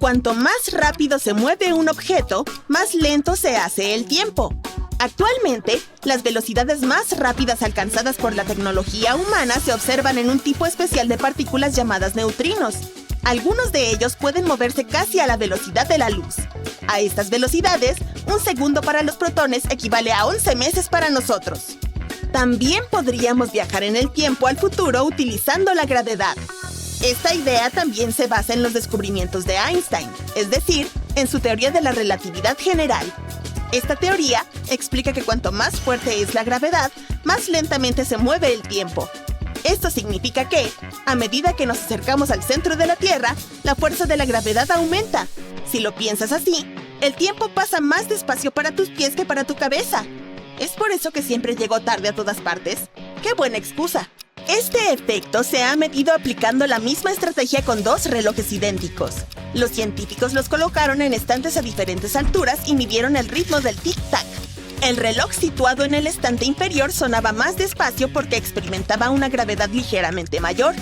Cuanto más rápido se mueve un objeto, más lento se hace el tiempo. Actualmente, las velocidades más rápidas alcanzadas por la tecnología humana se observan en un tipo especial de partículas llamadas neutrinos. Algunos de ellos pueden moverse casi a la velocidad de la luz. A estas velocidades, un segundo para los protones equivale a 11 meses para nosotros. También podríamos viajar en el tiempo al futuro utilizando la gravedad. Esta idea también se basa en los descubrimientos de Einstein, es decir, en su teoría de la relatividad general. Esta teoría explica que cuanto más fuerte es la gravedad, más lentamente se mueve el tiempo. Esto significa que, a medida que nos acercamos al centro de la Tierra, la fuerza de la gravedad aumenta. Si lo piensas así, el tiempo pasa más despacio para tus pies que para tu cabeza. ¿Es por eso que siempre llego tarde a todas partes? ¡Qué buena excusa! Este efecto se ha medido aplicando la misma estrategia con dos relojes idénticos. Los científicos los colocaron en estantes a diferentes alturas y midieron el ritmo del tic-tac. El reloj situado en el estante inferior sonaba más despacio porque experimentaba una gravedad ligeramente mayor.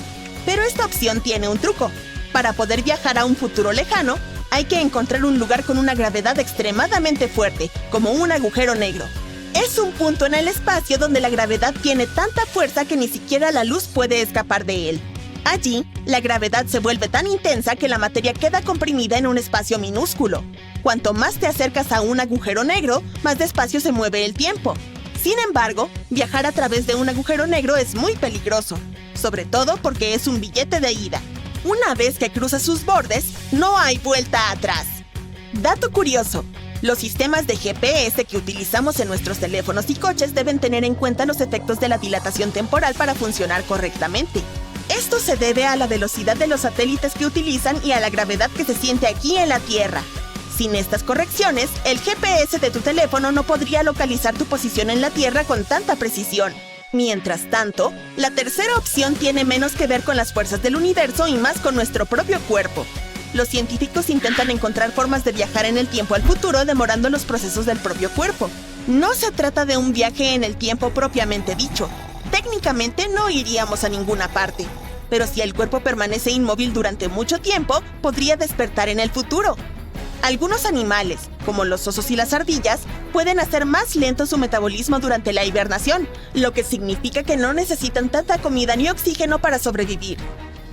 Pero esta opción tiene un truco. Para poder viajar a un futuro lejano, hay que encontrar un lugar con una gravedad extremadamente fuerte, como un agujero negro. Es un punto en el espacio donde la gravedad tiene tanta fuerza que ni siquiera la luz puede escapar de él. Allí, la gravedad se vuelve tan intensa que la materia queda comprimida en un espacio minúsculo. Cuanto más te acercas a un agujero negro, más despacio se mueve el tiempo. Sin embargo, viajar a través de un agujero negro es muy peligroso, sobre todo porque es un billete de ida. Una vez que cruzas sus bordes, no hay vuelta atrás. Dato curioso. Los sistemas de GPS que utilizamos en nuestros teléfonos y coches deben tener en cuenta los efectos de la dilatación temporal para funcionar correctamente. Esto se debe a la velocidad de los satélites que utilizan y a la gravedad que se siente aquí en la Tierra. Sin estas correcciones, el GPS de tu teléfono no podría localizar tu posición en la Tierra con tanta precisión. Mientras tanto, la tercera opción tiene menos que ver con las fuerzas del universo y más con nuestro propio cuerpo. Los científicos intentan encontrar formas de viajar en el tiempo al futuro demorando los procesos del propio cuerpo. No se trata de un viaje en el tiempo propiamente dicho. Técnicamente no iríamos a ninguna parte. Pero si el cuerpo permanece inmóvil durante mucho tiempo, podría despertar en el futuro. Algunos animales, como los osos y las ardillas, pueden hacer más lento su metabolismo durante la hibernación, lo que significa que no necesitan tanta comida ni oxígeno para sobrevivir.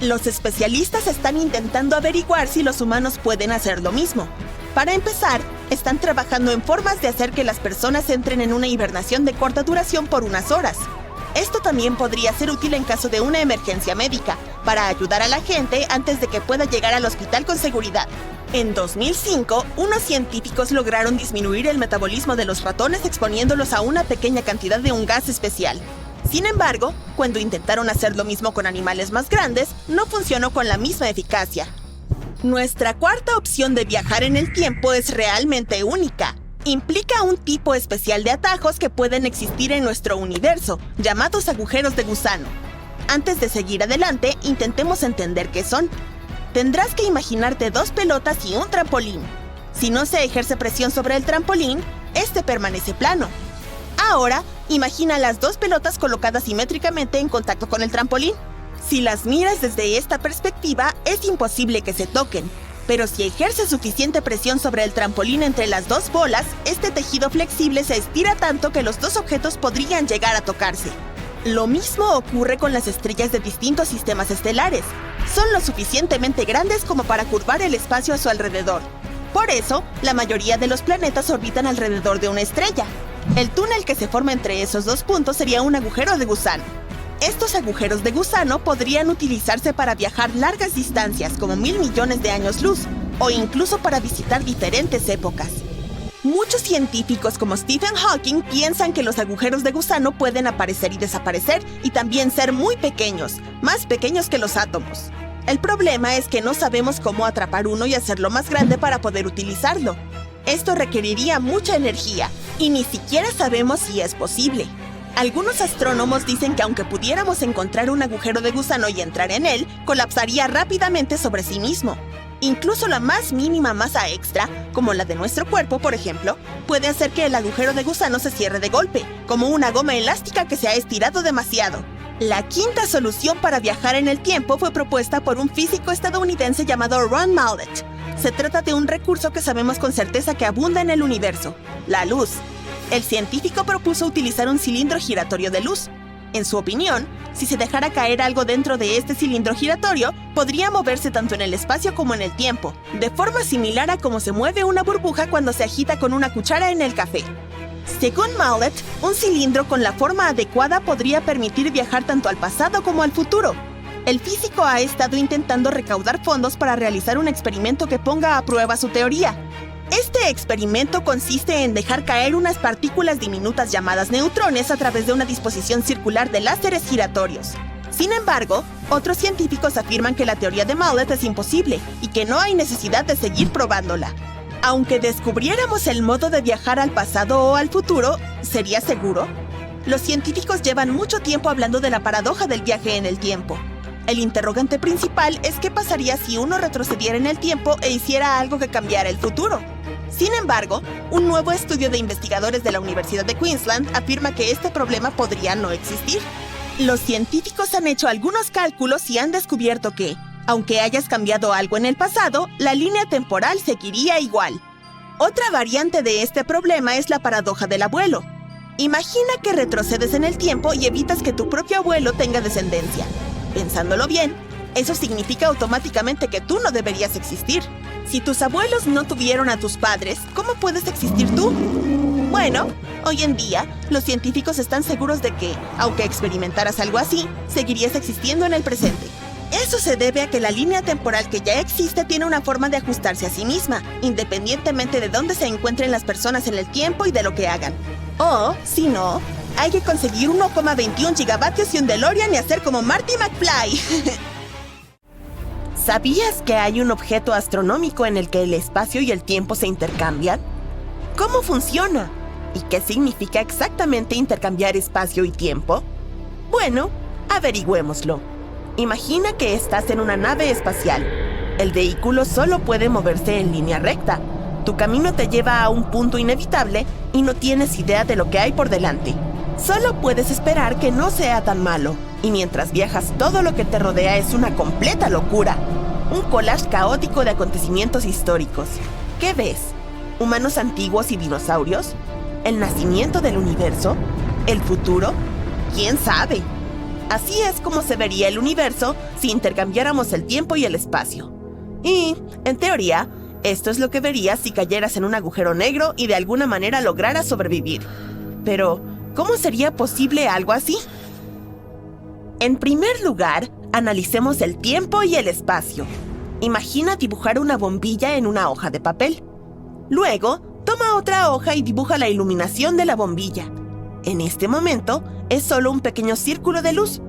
Los especialistas están intentando averiguar si los humanos pueden hacer lo mismo. Para empezar, están trabajando en formas de hacer que las personas entren en una hibernación de corta duración por unas horas. Esto también podría ser útil en caso de una emergencia médica, para ayudar a la gente antes de que pueda llegar al hospital con seguridad. En 2005, unos científicos lograron disminuir el metabolismo de los ratones exponiéndolos a una pequeña cantidad de un gas especial. Sin embargo, cuando intentaron hacer lo mismo con animales más grandes, no funcionó con la misma eficacia. Nuestra cuarta opción de viajar en el tiempo es realmente única. Implica un tipo especial de atajos que pueden existir en nuestro universo, llamados agujeros de gusano. Antes de seguir adelante, intentemos entender qué son. Tendrás que imaginarte dos pelotas y un trampolín. Si no se ejerce presión sobre el trampolín, este permanece plano. Ahora, imagina las dos pelotas colocadas simétricamente en contacto con el trampolín. Si las miras desde esta perspectiva, es imposible que se toquen. Pero si ejerces suficiente presión sobre el trampolín entre las dos bolas, este tejido flexible se estira tanto que los dos objetos podrían llegar a tocarse. Lo mismo ocurre con las estrellas de distintos sistemas estelares. Son lo suficientemente grandes como para curvar el espacio a su alrededor. Por eso, la mayoría de los planetas orbitan alrededor de una estrella. El túnel que se forma entre esos dos puntos sería un agujero de gusano. Estos agujeros de gusano podrían utilizarse para viajar largas distancias, como 1.000 millones de años luz, o incluso para visitar diferentes épocas. Muchos científicos como Stephen Hawking piensan que los agujeros de gusano pueden aparecer y desaparecer y también ser muy pequeños, más pequeños que los átomos. El problema es que no sabemos cómo atrapar uno y hacerlo más grande para poder utilizarlo. Esto requeriría mucha energía y ni siquiera sabemos si es posible. Algunos astrónomos dicen que aunque pudiéramos encontrar un agujero de gusano y entrar en él, colapsaría rápidamente sobre sí mismo. Incluso la más mínima masa extra, como la de nuestro cuerpo, por ejemplo, puede hacer que el agujero de gusano se cierre de golpe, como una goma elástica que se ha estirado demasiado. La quinta solución para viajar en el tiempo fue propuesta por un físico estadounidense llamado Ron Mallett. Se trata de un recurso que sabemos con certeza que abunda en el universo: la luz. El científico propuso utilizar un cilindro giratorio de luz. En su opinión, si se dejara caer algo dentro de este cilindro giratorio, podría moverse tanto en el espacio como en el tiempo, de forma similar a cómo se mueve una burbuja cuando se agita con una cuchara en el café. Según Mallett, un cilindro con la forma adecuada podría permitir viajar tanto al pasado como al futuro. El físico ha estado intentando recaudar fondos para realizar un experimento que ponga a prueba su teoría. Este experimento consiste en dejar caer unas partículas diminutas llamadas neutrones a través de una disposición circular de láseres giratorios. Sin embargo, otros científicos afirman que la teoría de Mallett es imposible y que no hay necesidad de seguir probándola. Aunque descubriéramos el modo de viajar al pasado o al futuro, ¿sería seguro? Los científicos llevan mucho tiempo hablando de la paradoja del viaje en el tiempo. El interrogante principal es qué pasaría si uno retrocediera en el tiempo e hiciera algo que cambiara el futuro. Sin embargo, un nuevo estudio de investigadores de la Universidad de Queensland afirma que este problema podría no existir. Los científicos han hecho algunos cálculos y han descubierto que, aunque hayas cambiado algo en el pasado, la línea temporal seguiría igual. Otra variante de este problema es la paradoja del abuelo. Imagina que retrocedes en el tiempo y evitas que tu propio abuelo tenga descendencia. Pensándolo bien, eso significa automáticamente que tú no deberías existir. Si tus abuelos no tuvieron a tus padres, ¿cómo puedes existir tú? Bueno, hoy en día, los científicos están seguros de que, aunque experimentaras algo así, seguirías existiendo en el presente. Eso se debe a que la línea temporal que ya existe tiene una forma de ajustarse a sí misma, independientemente de dónde se encuentren las personas en el tiempo y de lo que hagan. O, si no, hay que conseguir 1,21 gigavatios y un DeLorean y hacer como Marty McFly. ¿Sabías que hay un objeto astronómico en el que el espacio y el tiempo se intercambian? ¿Cómo funciona? ¿Y qué significa exactamente intercambiar espacio y tiempo? Bueno, averigüémoslo. Imagina que estás en una nave espacial. El vehículo solo puede moverse en línea recta. Tu camino te lleva a un punto inevitable y no tienes idea de lo que hay por delante. Solo puedes esperar que no sea tan malo. Y mientras viajas, todo lo que te rodea es una completa locura. Un collage caótico de acontecimientos históricos. ¿Qué ves? ¿Humanos antiguos y dinosaurios? ¿El nacimiento del universo? ¿El futuro? ¿Quién sabe? Así es como se vería el universo si intercambiáramos el tiempo y el espacio. Y, en teoría, esto es lo que verías si cayeras en un agujero negro y de alguna manera lograras sobrevivir. Pero, ¿cómo sería posible algo así? En primer lugar, analicemos el tiempo y el espacio. Imagina dibujar una bombilla en una hoja de papel. Luego, toma otra hoja y dibuja la iluminación de la bombilla. En este momento, es solo un pequeño círculo de luz.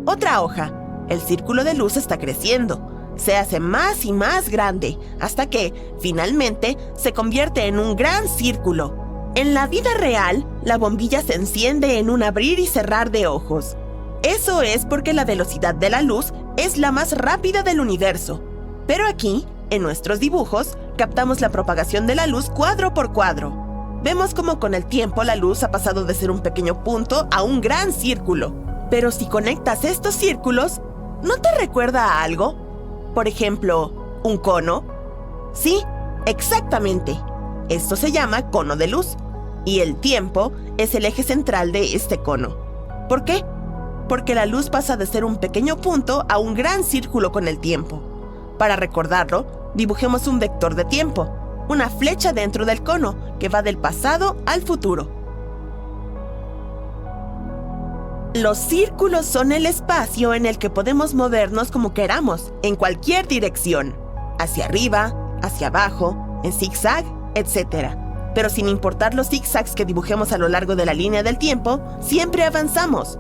Otra hoja. El círculo de luz está creciendo. Se hace más y más grande, hasta que, finalmente, se convierte en un gran círculo. En la vida real, la bombilla se enciende en un abrir y cerrar de ojos. Eso es porque la velocidad de la luz es la más rápida del universo. Pero aquí, en nuestros dibujos, captamos la propagación de la luz cuadro por cuadro. Vemos cómo con el tiempo la luz ha pasado de ser un pequeño punto a un gran círculo. Pero si conectas estos círculos, ¿no te recuerda a algo? Por ejemplo, ¿un cono? Sí, exactamente. Esto se llama cono de luz. Y el tiempo es el eje central de este cono. ¿Por qué? Porque la luz pasa de ser un pequeño punto a un gran círculo con el tiempo. Para recordarlo, dibujemos un vector de tiempo. una flecha dentro del cono que va del pasado al futuro. Los círculos son el espacio en el que podemos movernos como queramos, en cualquier dirección, hacia arriba, hacia abajo, en zigzag, etc. Pero sin importar los zigzags que dibujemos a lo largo de la línea del tiempo, siempre avanzamos.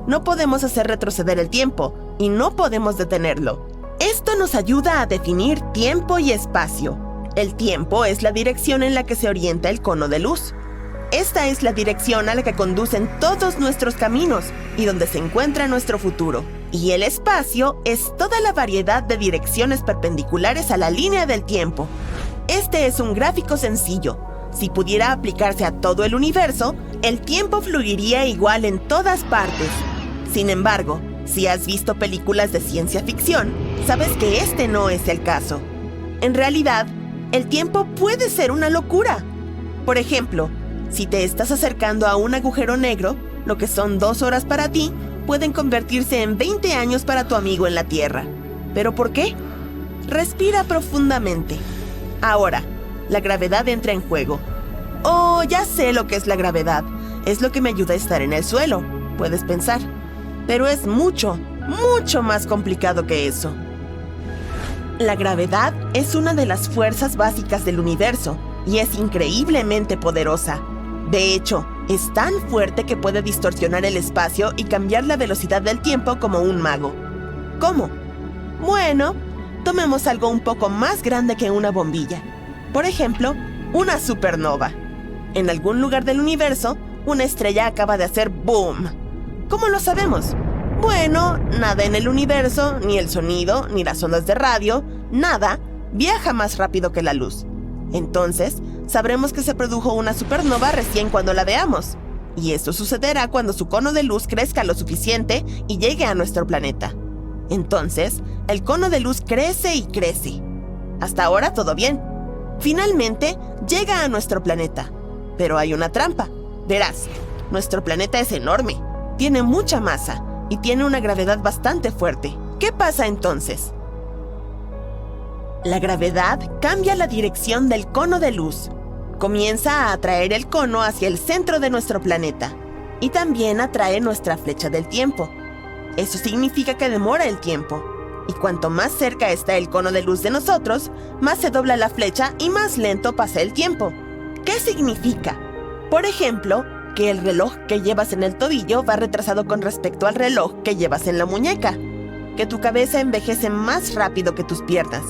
No podemos hacer retroceder el tiempo y no podemos detenerlo. Esto nos ayuda a definir tiempo y espacio. El tiempo es la dirección en la que se orienta el cono de luz. Esta es la dirección a la que conducen todos nuestros caminos y donde se encuentra nuestro futuro. Y el espacio es toda la variedad de direcciones perpendiculares a la línea del tiempo. Este es un gráfico sencillo. Si pudiera aplicarse a todo el universo, el tiempo fluiría igual en todas partes. Sin embargo, si has visto películas de ciencia ficción, sabes que este no es el caso. En realidad, el tiempo puede ser una locura. Por ejemplo, si te estás acercando a un agujero negro, lo que son 2 horas para ti, pueden convertirse en 20 años para tu amigo en la Tierra. ¿Pero por qué? Respira profundamente. Ahora, la gravedad entra en juego. Oh, ya sé lo que es la gravedad. Es lo que me ayuda a estar en el suelo, puedes pensar. Pero es mucho, mucho más complicado que eso. La gravedad es una de las fuerzas básicas del universo y es increíblemente poderosa. De hecho, es tan fuerte que puede distorsionar el espacio y cambiar la velocidad del tiempo como un mago. ¿Cómo? Bueno, tomemos algo un poco más grande que una bombilla. Por ejemplo, una supernova. En algún lugar del universo, una estrella acaba de hacer ¡boom! ¿Cómo lo sabemos? Bueno, nada en el universo, ni el sonido, ni las ondas de radio, nada, viaja más rápido que la luz. Entonces, sabremos que se produjo una supernova recién cuando la veamos. Y esto sucederá cuando su cono de luz crezca lo suficiente y llegue a nuestro planeta. Entonces, el cono de luz crece y crece. Hasta ahora todo bien. Finalmente, llega a nuestro planeta. Pero hay una trampa. Verás, nuestro planeta es enorme, tiene mucha masa y tiene una gravedad bastante fuerte. ¿Qué pasa entonces? La gravedad cambia la dirección del cono de luz. Comienza a atraer el cono hacia el centro de nuestro planeta y también atrae nuestra flecha del tiempo. Eso significa que demora el tiempo. Y cuanto más cerca está el cono de luz de nosotros, más se dobla la flecha y más lento pasa el tiempo. ¿Qué significa? Por ejemplo, que el reloj que llevas en el tobillo va retrasado con respecto al reloj que llevas en la muñeca, que tu cabeza envejece más rápido que tus piernas,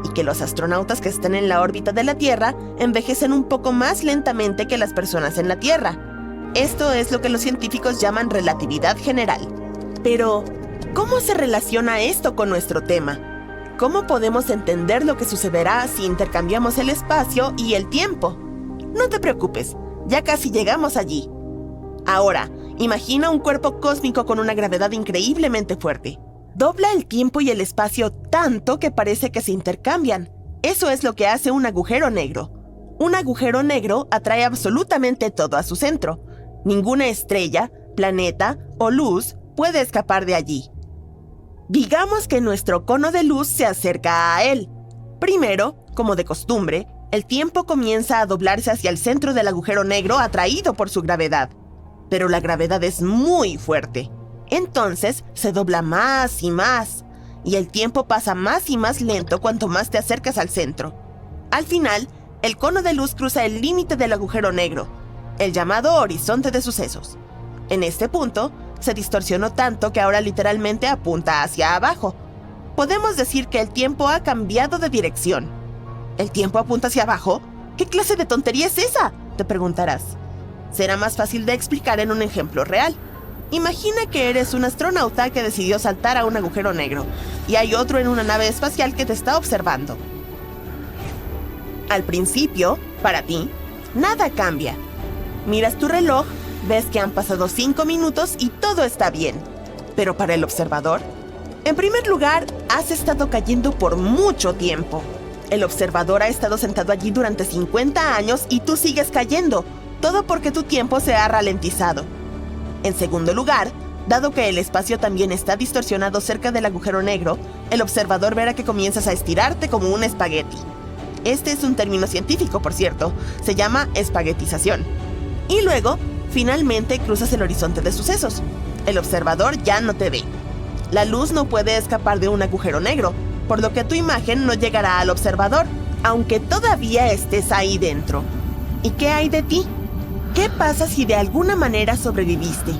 y que los astronautas que están en la órbita de la Tierra envejecen un poco más lentamente que las personas en la Tierra. Esto es lo que los científicos llaman relatividad general. Pero, ¿cómo se relaciona esto con nuestro tema? ¿Cómo podemos entender lo que sucederá si intercambiamos el espacio y el tiempo? No te preocupes, ya casi llegamos allí. Ahora, imagina un cuerpo cósmico con una gravedad increíblemente fuerte. Dobla el tiempo y el espacio tanto que parece que se intercambian. Eso es lo que hace un agujero negro. Un agujero negro atrae absolutamente todo a su centro. Ninguna estrella, planeta o luz puede escapar de allí. Digamos que nuestro cono de luz se acerca a él. Primero, como de costumbre, el tiempo comienza a doblarse hacia el centro del agujero negro atraído por su gravedad. Pero la gravedad es muy fuerte. Entonces se dobla más y más, y el tiempo pasa más y más lento cuanto más te acercas al centro. Al final, el cono de luz cruza el límite del agujero negro, el llamado horizonte de sucesos. En este punto, se distorsionó tanto que ahora literalmente apunta hacia abajo. Podemos decir que el tiempo ha cambiado de dirección. ¿El tiempo apunta hacia abajo? ¿Qué clase de tontería es esa?, te preguntarás. Será más fácil de explicar en un ejemplo real. Imagina que eres un astronauta que decidió saltar a un agujero negro y hay otro en una nave espacial que te está observando. Al principio, para ti, nada cambia. Miras tu reloj, ves que han pasado 5 minutos y todo está bien. Pero para el observador, en primer lugar, has estado cayendo por mucho tiempo. El observador ha estado sentado allí durante 50 años y tú sigues cayendo, todo porque tu tiempo se ha ralentizado. En segundo lugar, dado que el espacio también está distorsionado cerca del agujero negro, el observador verá que comienzas a estirarte como un espagueti. Este es un término científico, por cierto. Se llama espaguetización. Y luego, finalmente cruzas el horizonte de sucesos. El observador ya no te ve. La luz no puede escapar de un agujero negro, por lo que tu imagen no llegará al observador, aunque todavía estés ahí dentro. ¿Y qué hay de ti? ¿Qué pasa si de alguna manera sobreviviste?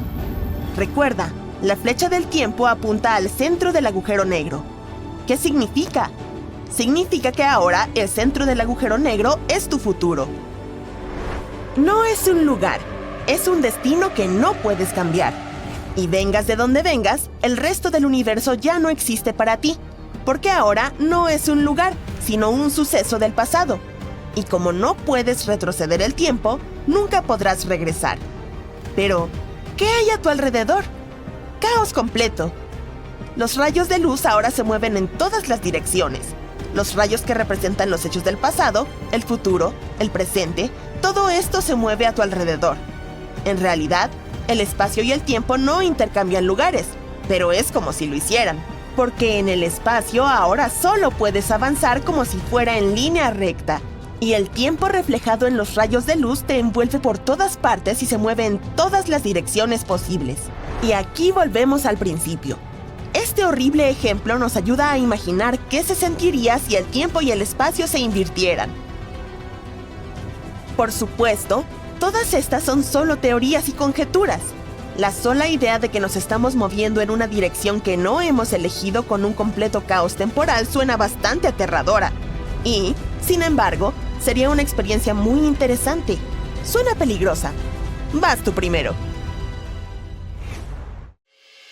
Recuerda, la flecha del tiempo apunta al centro del agujero negro. ¿Qué significa? Significa que ahora el centro del agujero negro es tu futuro. No es un lugar, es un destino que no puedes cambiar. Y vengas de donde vengas, el resto del universo ya no existe para ti, porque ahora no es un lugar, sino un suceso del pasado. Y como no puedes retroceder el tiempo, nunca podrás regresar. Pero, ¿qué hay a tu alrededor? Caos completo. Los rayos de luz ahora se mueven en todas las direcciones. Los rayos que representan los hechos del pasado, el futuro, el presente, todo esto se mueve a tu alrededor. En realidad, el espacio y el tiempo no intercambian lugares, pero es como si lo hicieran. Porque en el espacio ahora solo puedes avanzar como si fuera en línea recta. Y el tiempo reflejado en los rayos de luz te envuelve por todas partes y se mueve en todas las direcciones posibles. Y aquí volvemos al principio. Este horrible ejemplo nos ayuda a imaginar qué se sentiría si el tiempo y el espacio se invirtieran. Por supuesto, todas estas son solo teorías y conjeturas. La sola idea de que nos estamos moviendo en una dirección que no hemos elegido con un completo caos temporal suena bastante aterradora. Y, sin embargo, sería una experiencia muy interesante. Suena peligrosa. Vas tú primero.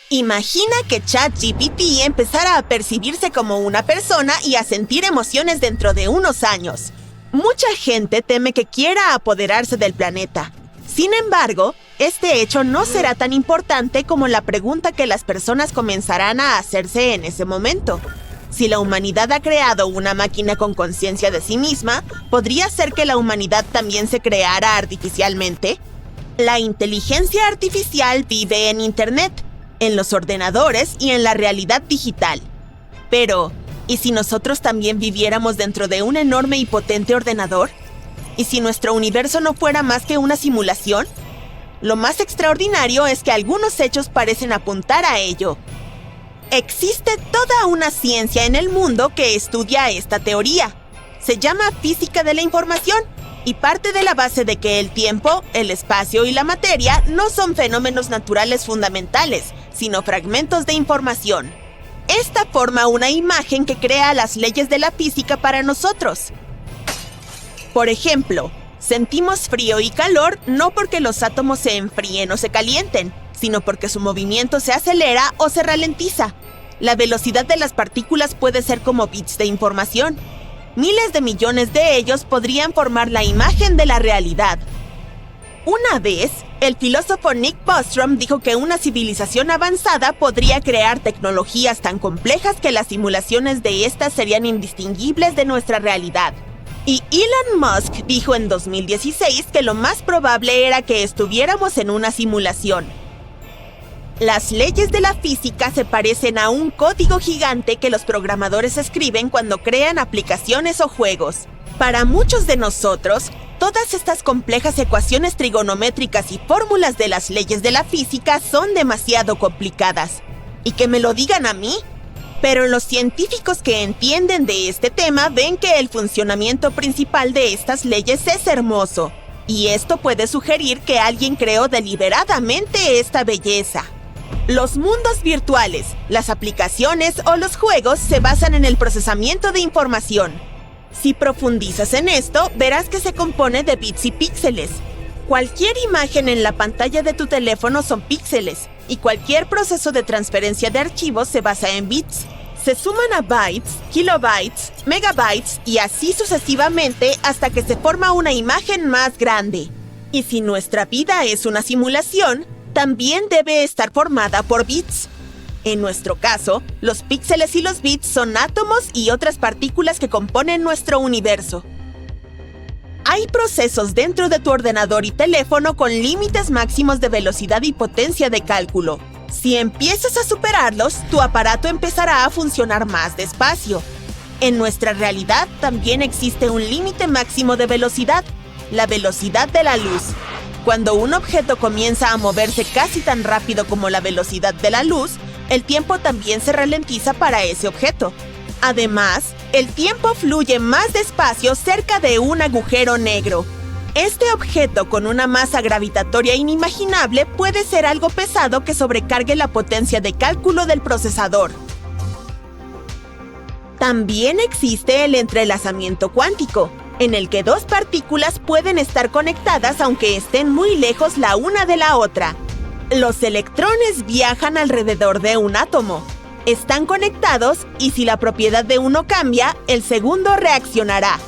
Imagina que ChatGPT empezara a percibirse como una persona y a sentir emociones dentro de unos años. Mucha gente teme que quiera apoderarse del planeta. Sin embargo, este hecho no será tan importante como la pregunta que las personas comenzarán a hacerse en ese momento. Si la humanidad ha creado una máquina con conciencia de sí misma, ¿podría ser que la humanidad también se creara artificialmente? La inteligencia artificial vive en Internet, en los ordenadores y en la realidad digital. Pero, ¿y si nosotros también viviéramos dentro de un enorme y potente ordenador? ¿Y si nuestro universo no fuera más que una simulación? Lo más extraordinario es que algunos hechos parecen apuntar a ello. Existe toda una ciencia en el mundo que estudia esta teoría. Se llama física de la información y parte de la base de que el tiempo, el espacio y la materia no son fenómenos naturales fundamentales, sino fragmentos de información. Esta forma una imagen que crea las leyes de la física para nosotros. Por ejemplo, sentimos frío y calor no porque los átomos se enfríen o se calienten, sino porque su movimiento se acelera o se ralentiza. La velocidad de las partículas puede ser como bits de información. Miles de millones de ellos podrían formar la imagen de la realidad. Una vez, el filósofo Nick Bostrom dijo que una civilización avanzada podría crear tecnologías tan complejas que las simulaciones de estas serían indistinguibles de nuestra realidad. Y Elon Musk dijo en 2016 que lo más probable era que estuviéramos en una simulación. Las leyes de la física se parecen a un código gigante que los programadores escriben cuando crean aplicaciones o juegos. Para muchos de nosotros, todas estas complejas ecuaciones trigonométricas y fórmulas de las leyes de la física son demasiado complicadas. ¿Y que me lo digan a mí? Pero los científicos que entienden de este tema ven que el funcionamiento principal de estas leyes es hermoso. Y esto puede sugerir que alguien creó deliberadamente esta belleza. Los mundos virtuales, las aplicaciones o los juegos se basan en el procesamiento de información. Si profundizas en esto, verás que se compone de bits y píxeles. Cualquier imagen en la pantalla de tu teléfono son píxeles, y cualquier proceso de transferencia de archivos se basa en bits. Se suman a bytes, kilobytes, megabytes y así sucesivamente hasta que se forma una imagen más grande. Y si nuestra vida es una simulación, también debe estar formada por bits. En nuestro caso, los píxeles y los bits son átomos y otras partículas que componen nuestro universo. Hay procesos dentro de tu ordenador y teléfono con límites máximos de velocidad y potencia de cálculo. Si empiezas a superarlos, tu aparato empezará a funcionar más despacio. En nuestra realidad también existe un límite máximo de velocidad, la velocidad de la luz. Cuando un objeto comienza a moverse casi tan rápido como la velocidad de la luz, el tiempo también se ralentiza para ese objeto. Además, el tiempo fluye más despacio cerca de un agujero negro. Este objeto con una masa gravitatoria inimaginable puede ser algo pesado que sobrecargue la potencia de cálculo del procesador. También existe el entrelazamiento cuántico, en el que dos partículas pueden estar conectadas aunque estén muy lejos la una de la otra. Los electrones viajan alrededor de un átomo. Están conectados y si la propiedad de uno cambia, el segundo reaccionará.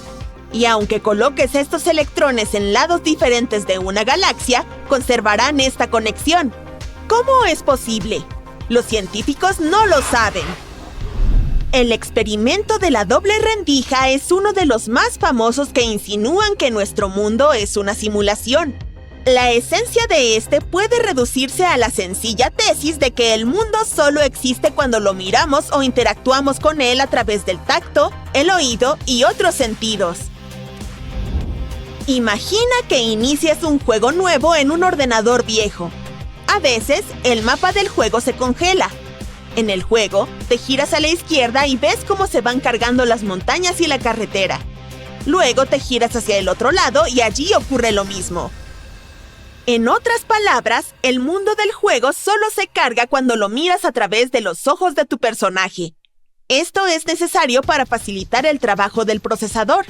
Y aunque coloques estos electrones en lados diferentes de una galaxia, conservarán esta conexión. ¿Cómo es posible? Los científicos no lo saben. El experimento de la doble rendija es uno de los más famosos que insinúan que nuestro mundo es una simulación. La esencia de este puede reducirse a la sencilla tesis de que el mundo solo existe cuando lo miramos o interactuamos con él a través del tacto, el oído y otros sentidos. Imagina que inicias un juego nuevo en un ordenador viejo. A veces, el mapa del juego se congela. En el juego, te giras a la izquierda y ves cómo se van cargando las montañas y la carretera. Luego te giras hacia el otro lado y allí ocurre lo mismo. En otras palabras, el mundo del juego solo se carga cuando lo miras a través de los ojos de tu personaje. Esto es necesario para facilitar el trabajo del procesador.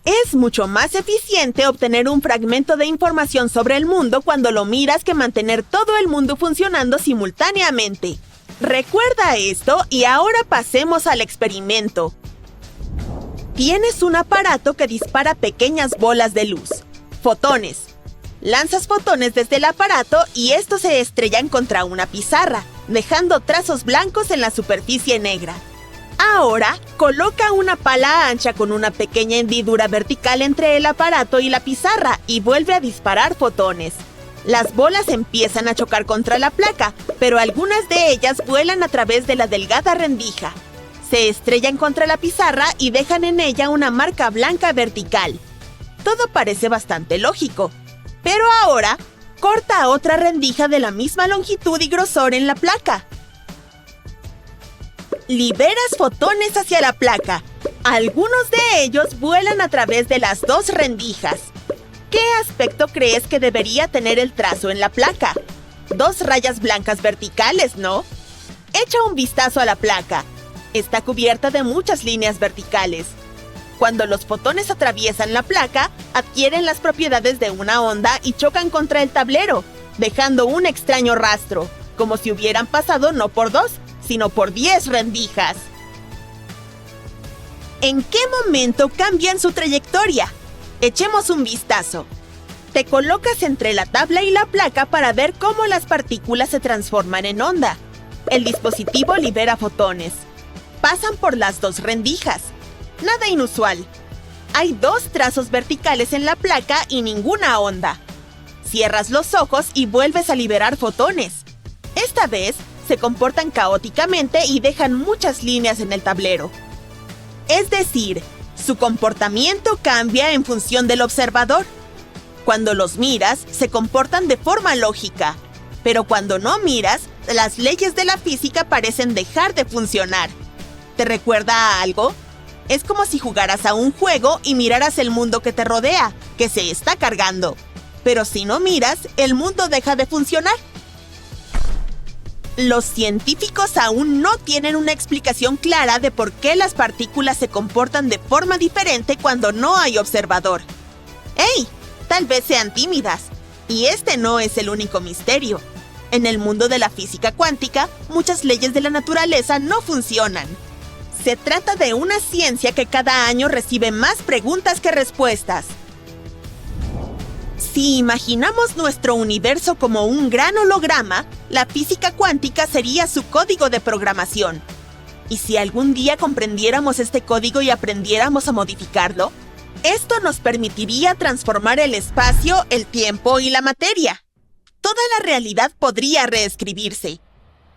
Es mucho más eficiente obtener un fragmento de información sobre el mundo cuando lo miras que mantener todo el mundo funcionando simultáneamente. Recuerda esto y ahora pasemos al experimento. Tienes un aparato que dispara pequeñas bolas de luz, fotones. Lanzas fotones desde el aparato y estos se estrellan contra una pizarra, dejando trazos blancos en la superficie negra. Ahora, coloca una pala ancha con una pequeña hendidura vertical entre el aparato y la pizarra y vuelve a disparar fotones. Las bolas empiezan a chocar contra la placa, pero algunas de ellas vuelan a través de la delgada rendija. Se estrellan contra la pizarra y dejan en ella una marca blanca vertical. Todo parece bastante lógico. Pero ahora, corta otra rendija de la misma longitud y grosor en la placa. Liberas fotones hacia la placa. Algunos de ellos vuelan a través de las dos rendijas. ¿Qué aspecto crees que debería tener el trazo en la placa? Dos rayas blancas verticales, ¿no? Echa un vistazo a la placa. Está cubierta de muchas líneas verticales. Cuando los fotones atraviesan la placa, adquieren las propiedades de una onda y chocan contra el tablero, dejando un extraño rastro, como si hubieran pasado no por 2, sino por 10 rendijas. ¿En qué momento cambian su trayectoria? Echemos un vistazo. Te colocas entre la tabla y la placa para ver cómo las partículas se transforman en onda. El dispositivo libera fotones. Pasan por las dos rendijas. Nada inusual. Hay dos trazos verticales en la placa y ninguna onda. Cierras los ojos y vuelves a liberar fotones. Esta vez, se comportan caóticamente y dejan muchas líneas en el tablero. Es decir, su comportamiento cambia en función del observador. Cuando los miras, se comportan de forma lógica, pero cuando no miras, las leyes de la física parecen dejar de funcionar. ¿Te recuerda a algo? Es como si jugaras a un juego y miraras el mundo que te rodea, que se está cargando. Pero si no miras, el mundo deja de funcionar. Los científicos aún no tienen una explicación clara de por qué las partículas se comportan de forma diferente cuando no hay observador. ¡Ey! Tal vez sean tímidas. Y este no es el único misterio. En el mundo de la física cuántica, muchas leyes de la naturaleza no funcionan. Se trata de una ciencia que cada año recibe más preguntas que respuestas. Si imaginamos nuestro universo como un gran holograma, la física cuántica sería su código de programación. ¿Y si algún día comprendiéramos este código y aprendiéramos a modificarlo? Esto nos permitiría transformar el espacio, el tiempo y la materia. Toda la realidad podría reescribirse.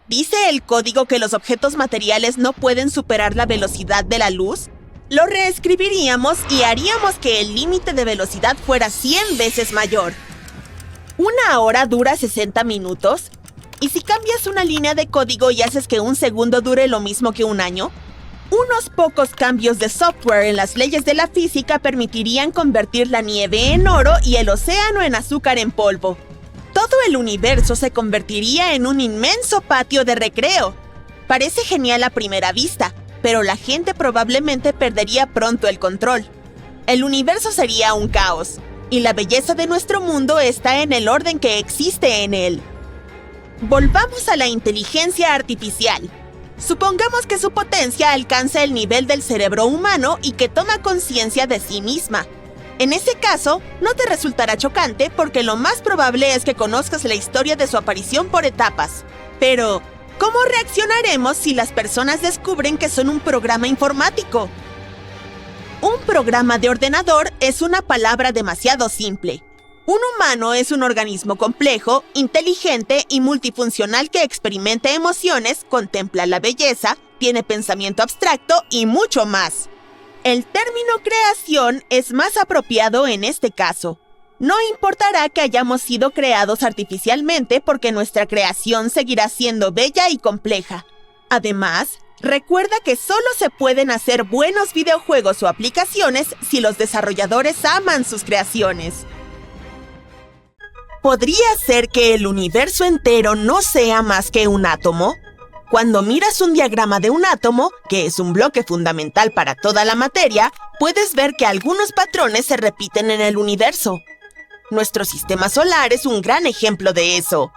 ¿Dice el código que los objetos materiales no pueden superar la velocidad de la luz? Lo reescribiríamos y haríamos que el límite de velocidad fuera 100 veces mayor. ¿Una hora dura 60 minutos? ¿Y si cambias una línea de código y haces que un segundo dure lo mismo que un año? Unos pocos cambios de software en las leyes de la física permitirían convertir la nieve en oro y el océano en azúcar en polvo. Todo el universo se convertiría en un inmenso patio de recreo. Parece genial a primera vista, pero la gente probablemente perdería pronto el control. El universo sería un caos, y la belleza de nuestro mundo está en el orden que existe en él. Volvamos a la inteligencia artificial. Supongamos que su potencia alcanza el nivel del cerebro humano y que toma conciencia de sí misma. En ese caso, no te resultará chocante porque lo más probable es que conozcas la historia de su aparición por etapas. Pero, ¿cómo reaccionaremos si las personas descubren que son un programa informático? Un programa de ordenador es una palabra demasiado simple. Un humano es un organismo complejo, inteligente y multifuncional que experimenta emociones, contempla la belleza, tiene pensamiento abstracto y mucho más. El término creación es más apropiado en este caso. No importará que hayamos sido creados artificialmente porque nuestra creación seguirá siendo bella y compleja. Además, recuerda que solo se pueden hacer buenos videojuegos o aplicaciones si los desarrolladores aman sus creaciones. ¿Podría ser que el universo entero no sea más que un átomo? Cuando miras un diagrama de un átomo, que es un bloque fundamental para toda la materia, puedes ver que algunos patrones se repiten en el universo. Nuestro sistema solar es un gran ejemplo de eso.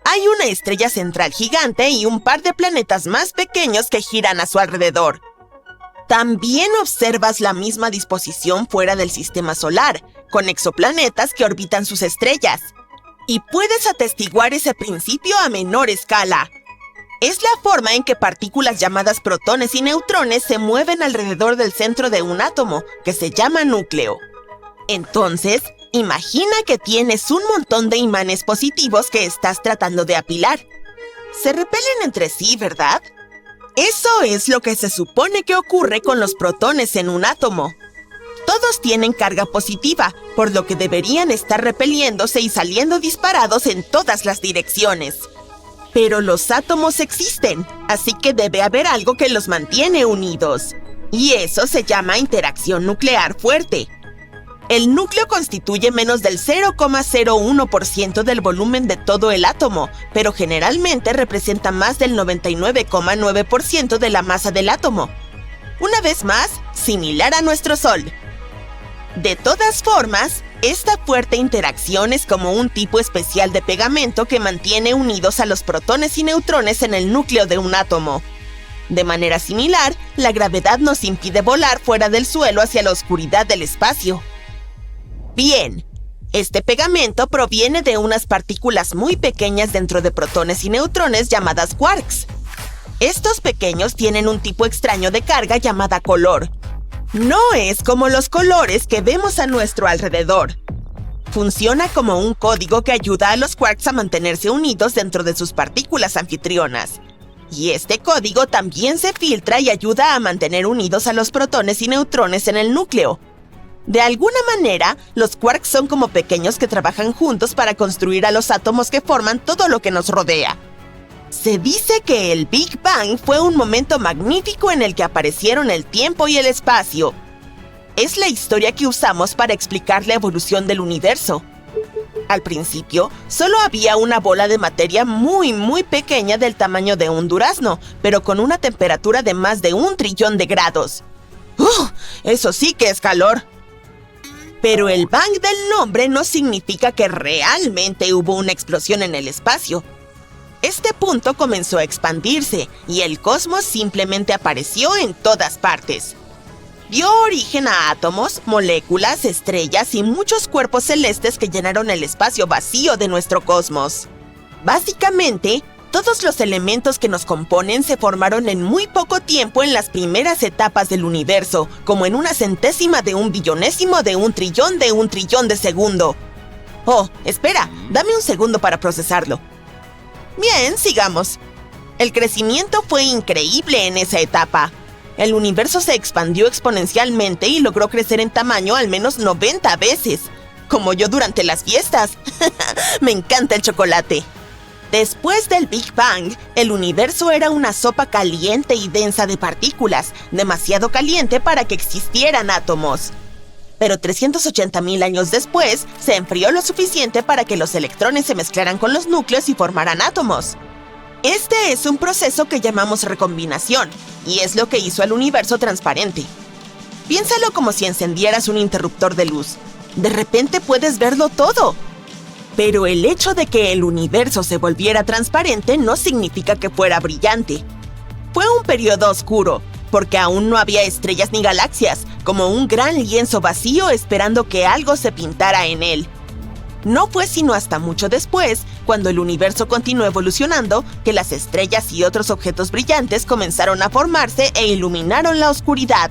Hay una estrella central gigante y un par de planetas más pequeños que giran a su alrededor. También observas la misma disposición fuera del sistema solar, con exoplanetas que orbitan sus estrellas. Y puedes atestiguar ese principio a menor escala. Es la forma en que partículas llamadas protones y neutrones se mueven alrededor del centro de un átomo, que se llama núcleo. Entonces, imagina que tienes un montón de imanes positivos que estás tratando de apilar. Se repelen entre sí, ¿verdad? Eso es lo que se supone que ocurre con los protones en un átomo. Todos tienen carga positiva, por lo que deberían estar repeliéndose y saliendo disparados en todas las direcciones. Pero los átomos existen, así que debe haber algo que los mantiene unidos. Y eso se llama interacción nuclear fuerte. El núcleo constituye menos del 0,01% del volumen de todo el átomo, pero generalmente representa más del 99,9% de la masa del átomo. Una vez más, similar a nuestro Sol. De todas formas, esta fuerte interacción es como un tipo especial de pegamento que mantiene unidos a los protones y neutrones en el núcleo de un átomo. De manera similar, la gravedad nos impide volar fuera del suelo hacia la oscuridad del espacio. Bien, este pegamento proviene de unas partículas muy pequeñas dentro de protones y neutrones llamadas quarks. Estos pequeños tienen un tipo extraño de carga llamada color. No es como los colores que vemos a nuestro alrededor. Funciona como un código que ayuda a los quarks a mantenerse unidos dentro de sus partículas anfitrionas. Y este código también se filtra y ayuda a mantener unidos a los protones y neutrones en el núcleo. De alguna manera, los quarks son como pequeños que trabajan juntos para construir a los átomos que forman todo lo que nos rodea. Se dice que el Big Bang fue un momento magnífico en el que aparecieron el tiempo y el espacio. Es la historia que usamos para explicar la evolución del universo. Al principio, solo había una bola de materia muy pequeña del tamaño de un durazno, pero con una temperatura de más de 1 trillón de grados. ¡Eso sí que es calor! Pero el Bang del nombre no significa que realmente hubo una explosión en el espacio. Este punto comenzó a expandirse y el cosmos simplemente apareció en todas partes. Dio origen a átomos, moléculas, estrellas y muchos cuerpos celestes que llenaron el espacio vacío de nuestro cosmos. Básicamente, todos los elementos que nos componen se formaron en muy poco tiempo en las primeras etapas del universo, como en una centésima de un billonésimo de un trillón de segundo. Oh, espera, dame un segundo para procesarlo. Bien, sigamos. El crecimiento fue increíble en esa etapa. el universo se expandió exponencialmente y logró crecer en tamaño al menos 90 veces. Como yo durante las fiestas. Me encanta el chocolate. Después del Big Bang, el universo era una sopa caliente y densa de partículas, demasiado caliente para que existieran átomos. Pero 380.000 años después, se enfrió lo suficiente para que los electrones se mezclaran con los núcleos y formaran átomos. Este es un proceso que llamamos recombinación, y es lo que hizo al universo transparente. Piénsalo como si encendieras un interruptor de luz. De repente puedes verlo todo. Pero el hecho de que el universo se volviera transparente no significa que fuera brillante. Fue un periodo oscuro, porque aún no había estrellas ni galaxias, como un gran lienzo vacío esperando que algo se pintara en él. No fue sino hasta mucho después, cuando el universo continuó evolucionando, que las estrellas y otros objetos brillantes comenzaron a formarse e iluminaron la oscuridad.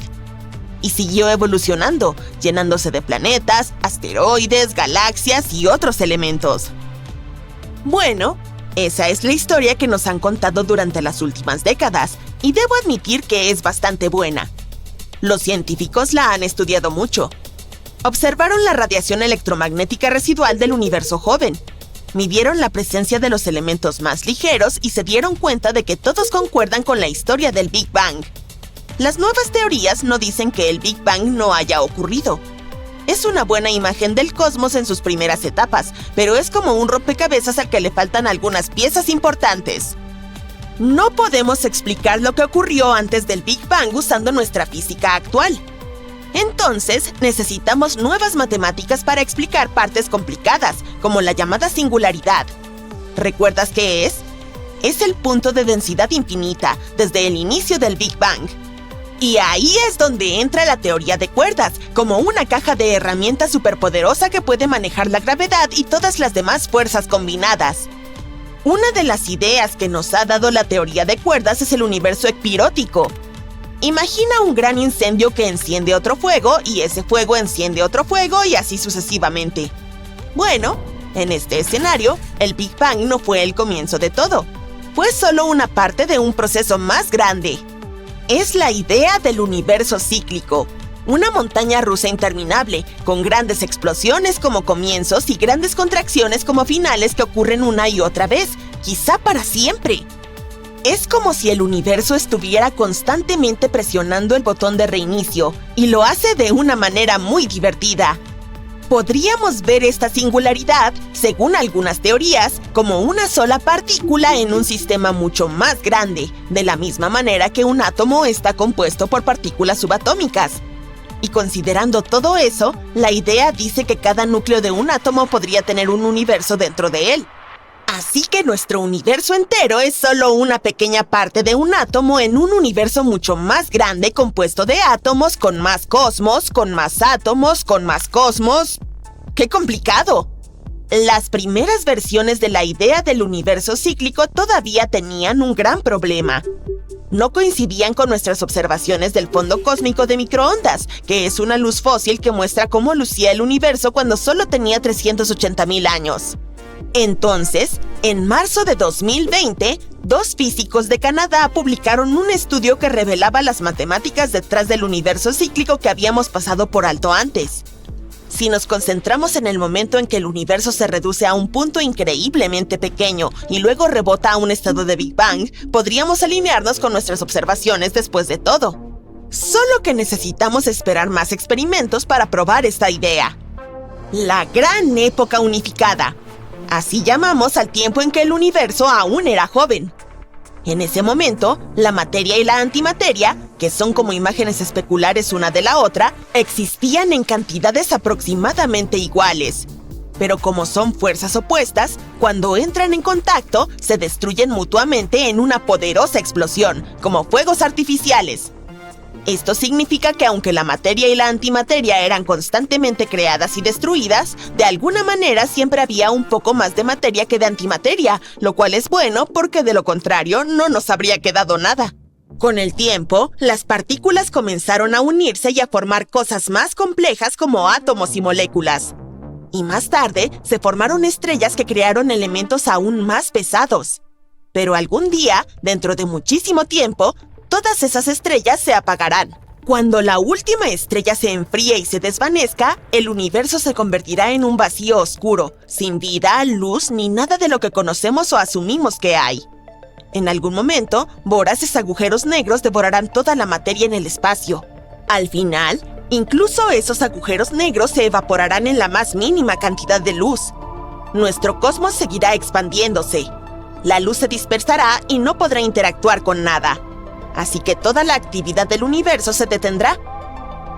Y siguió evolucionando, llenándose de planetas, asteroides, galaxias y otros elementos. Bueno, esa es la historia que nos han contado durante las últimas décadas, y debo admitir que es bastante buena. Los científicos la han estudiado mucho. Observaron la radiación electromagnética residual del universo joven, midieron la presencia de los elementos más ligeros y se dieron cuenta de que todos concuerdan con la historia del Big Bang. Las nuevas teorías no dicen que el Big Bang no haya ocurrido. Es una buena imagen del cosmos en sus primeras etapas, pero es como un rompecabezas al que le faltan algunas piezas importantes. No podemos explicar lo que ocurrió antes del Big Bang usando nuestra física actual. Entonces, necesitamos nuevas matemáticas para explicar partes complicadas, como la llamada singularidad. ¿Recuerdas qué es? Es el punto de densidad infinita desde el inicio del Big Bang. Y ahí es donde entra la teoría de cuerdas, como una caja de herramientas superpoderosa que puede manejar la gravedad y todas las demás fuerzas combinadas. Una de las ideas que nos ha dado la teoría de cuerdas es el universo epirótico. Imagina un gran incendio que enciende otro fuego y ese fuego enciende otro fuego y así sucesivamente. Bueno, en este escenario, el Big Bang no fue el comienzo de todo. Fue solo una parte de un proceso más grande. Es la idea del universo cíclico, una montaña rusa interminable, con grandes explosiones como comienzos y grandes contracciones como finales que ocurren una y otra vez, quizá para siempre. Es como si el universo estuviera constantemente presionando el botón de reinicio, y lo hace de una manera muy divertida. Podríamos ver esta singularidad, según algunas teorías, como una sola partícula en un sistema mucho más grande, de la misma manera que un átomo está compuesto por partículas subatómicas. Y considerando todo eso, la idea dice que cada núcleo de un átomo podría tener un universo dentro de él. Así que nuestro universo entero es solo una pequeña parte de un átomo en un universo mucho más grande compuesto de átomos con más cosmos, con más átomos, con más cosmos. ¡Qué complicado! Las primeras versiones de la idea del universo cíclico todavía tenían un gran problema. No coincidían con nuestras observaciones del fondo cósmico de microondas, que es una luz fósil que muestra cómo lucía el universo cuando solo tenía 380.000 años. Entonces, en marzo de 2020, dos físicos de Canadá publicaron un estudio que revelaba las matemáticas detrás del universo cíclico que habíamos pasado por alto antes. Si nos concentramos en el momento en que el universo se reduce a un punto increíblemente pequeño y luego rebota a un estado de Big Bang, podríamos alinearnos con nuestras observaciones después de todo. Solo que necesitamos esperar más experimentos para probar esta idea. La Gran Época Unificada. Así llamamos al tiempo en que el universo aún era joven. En ese momento, la materia y la antimateria, que son como imágenes especulares una de la otra, existían en cantidades aproximadamente iguales. Pero como son fuerzas opuestas, cuando entran en contacto, se destruyen mutuamente en una poderosa explosión, como fuegos artificiales. Esto significa que aunque la materia y la antimateria eran constantemente creadas y destruidas, de alguna manera siempre había un poco más de materia que de antimateria, lo cual es bueno porque de lo contrario no nos habría quedado nada. Con el tiempo, las partículas comenzaron a unirse y a formar cosas más complejas como átomos y moléculas. Y más tarde, se formaron estrellas que crearon elementos aún más pesados. Pero algún día, dentro de muchísimo tiempo, todas esas estrellas se apagarán. Cuando la última estrella se enfríe y se desvanezca, el universo se convertirá en un vacío oscuro, sin vida, luz ni nada de lo que conocemos o asumimos que hay. En algún momento, voraces agujeros negros devorarán toda la materia en el espacio. Al final, incluso esos agujeros negros se evaporarán en la más mínima cantidad de luz. Nuestro cosmos seguirá expandiéndose. La luz se dispersará y no podrá interactuar con nada. Así que toda la actividad del universo se detendrá.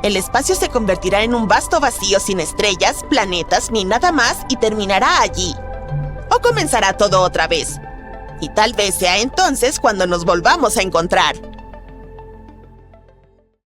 El espacio se convertirá en un vasto vacío sin estrellas, planetas ni nada más y terminará allí. O comenzará todo otra vez. Y tal vez sea entonces cuando nos volvamos a encontrar.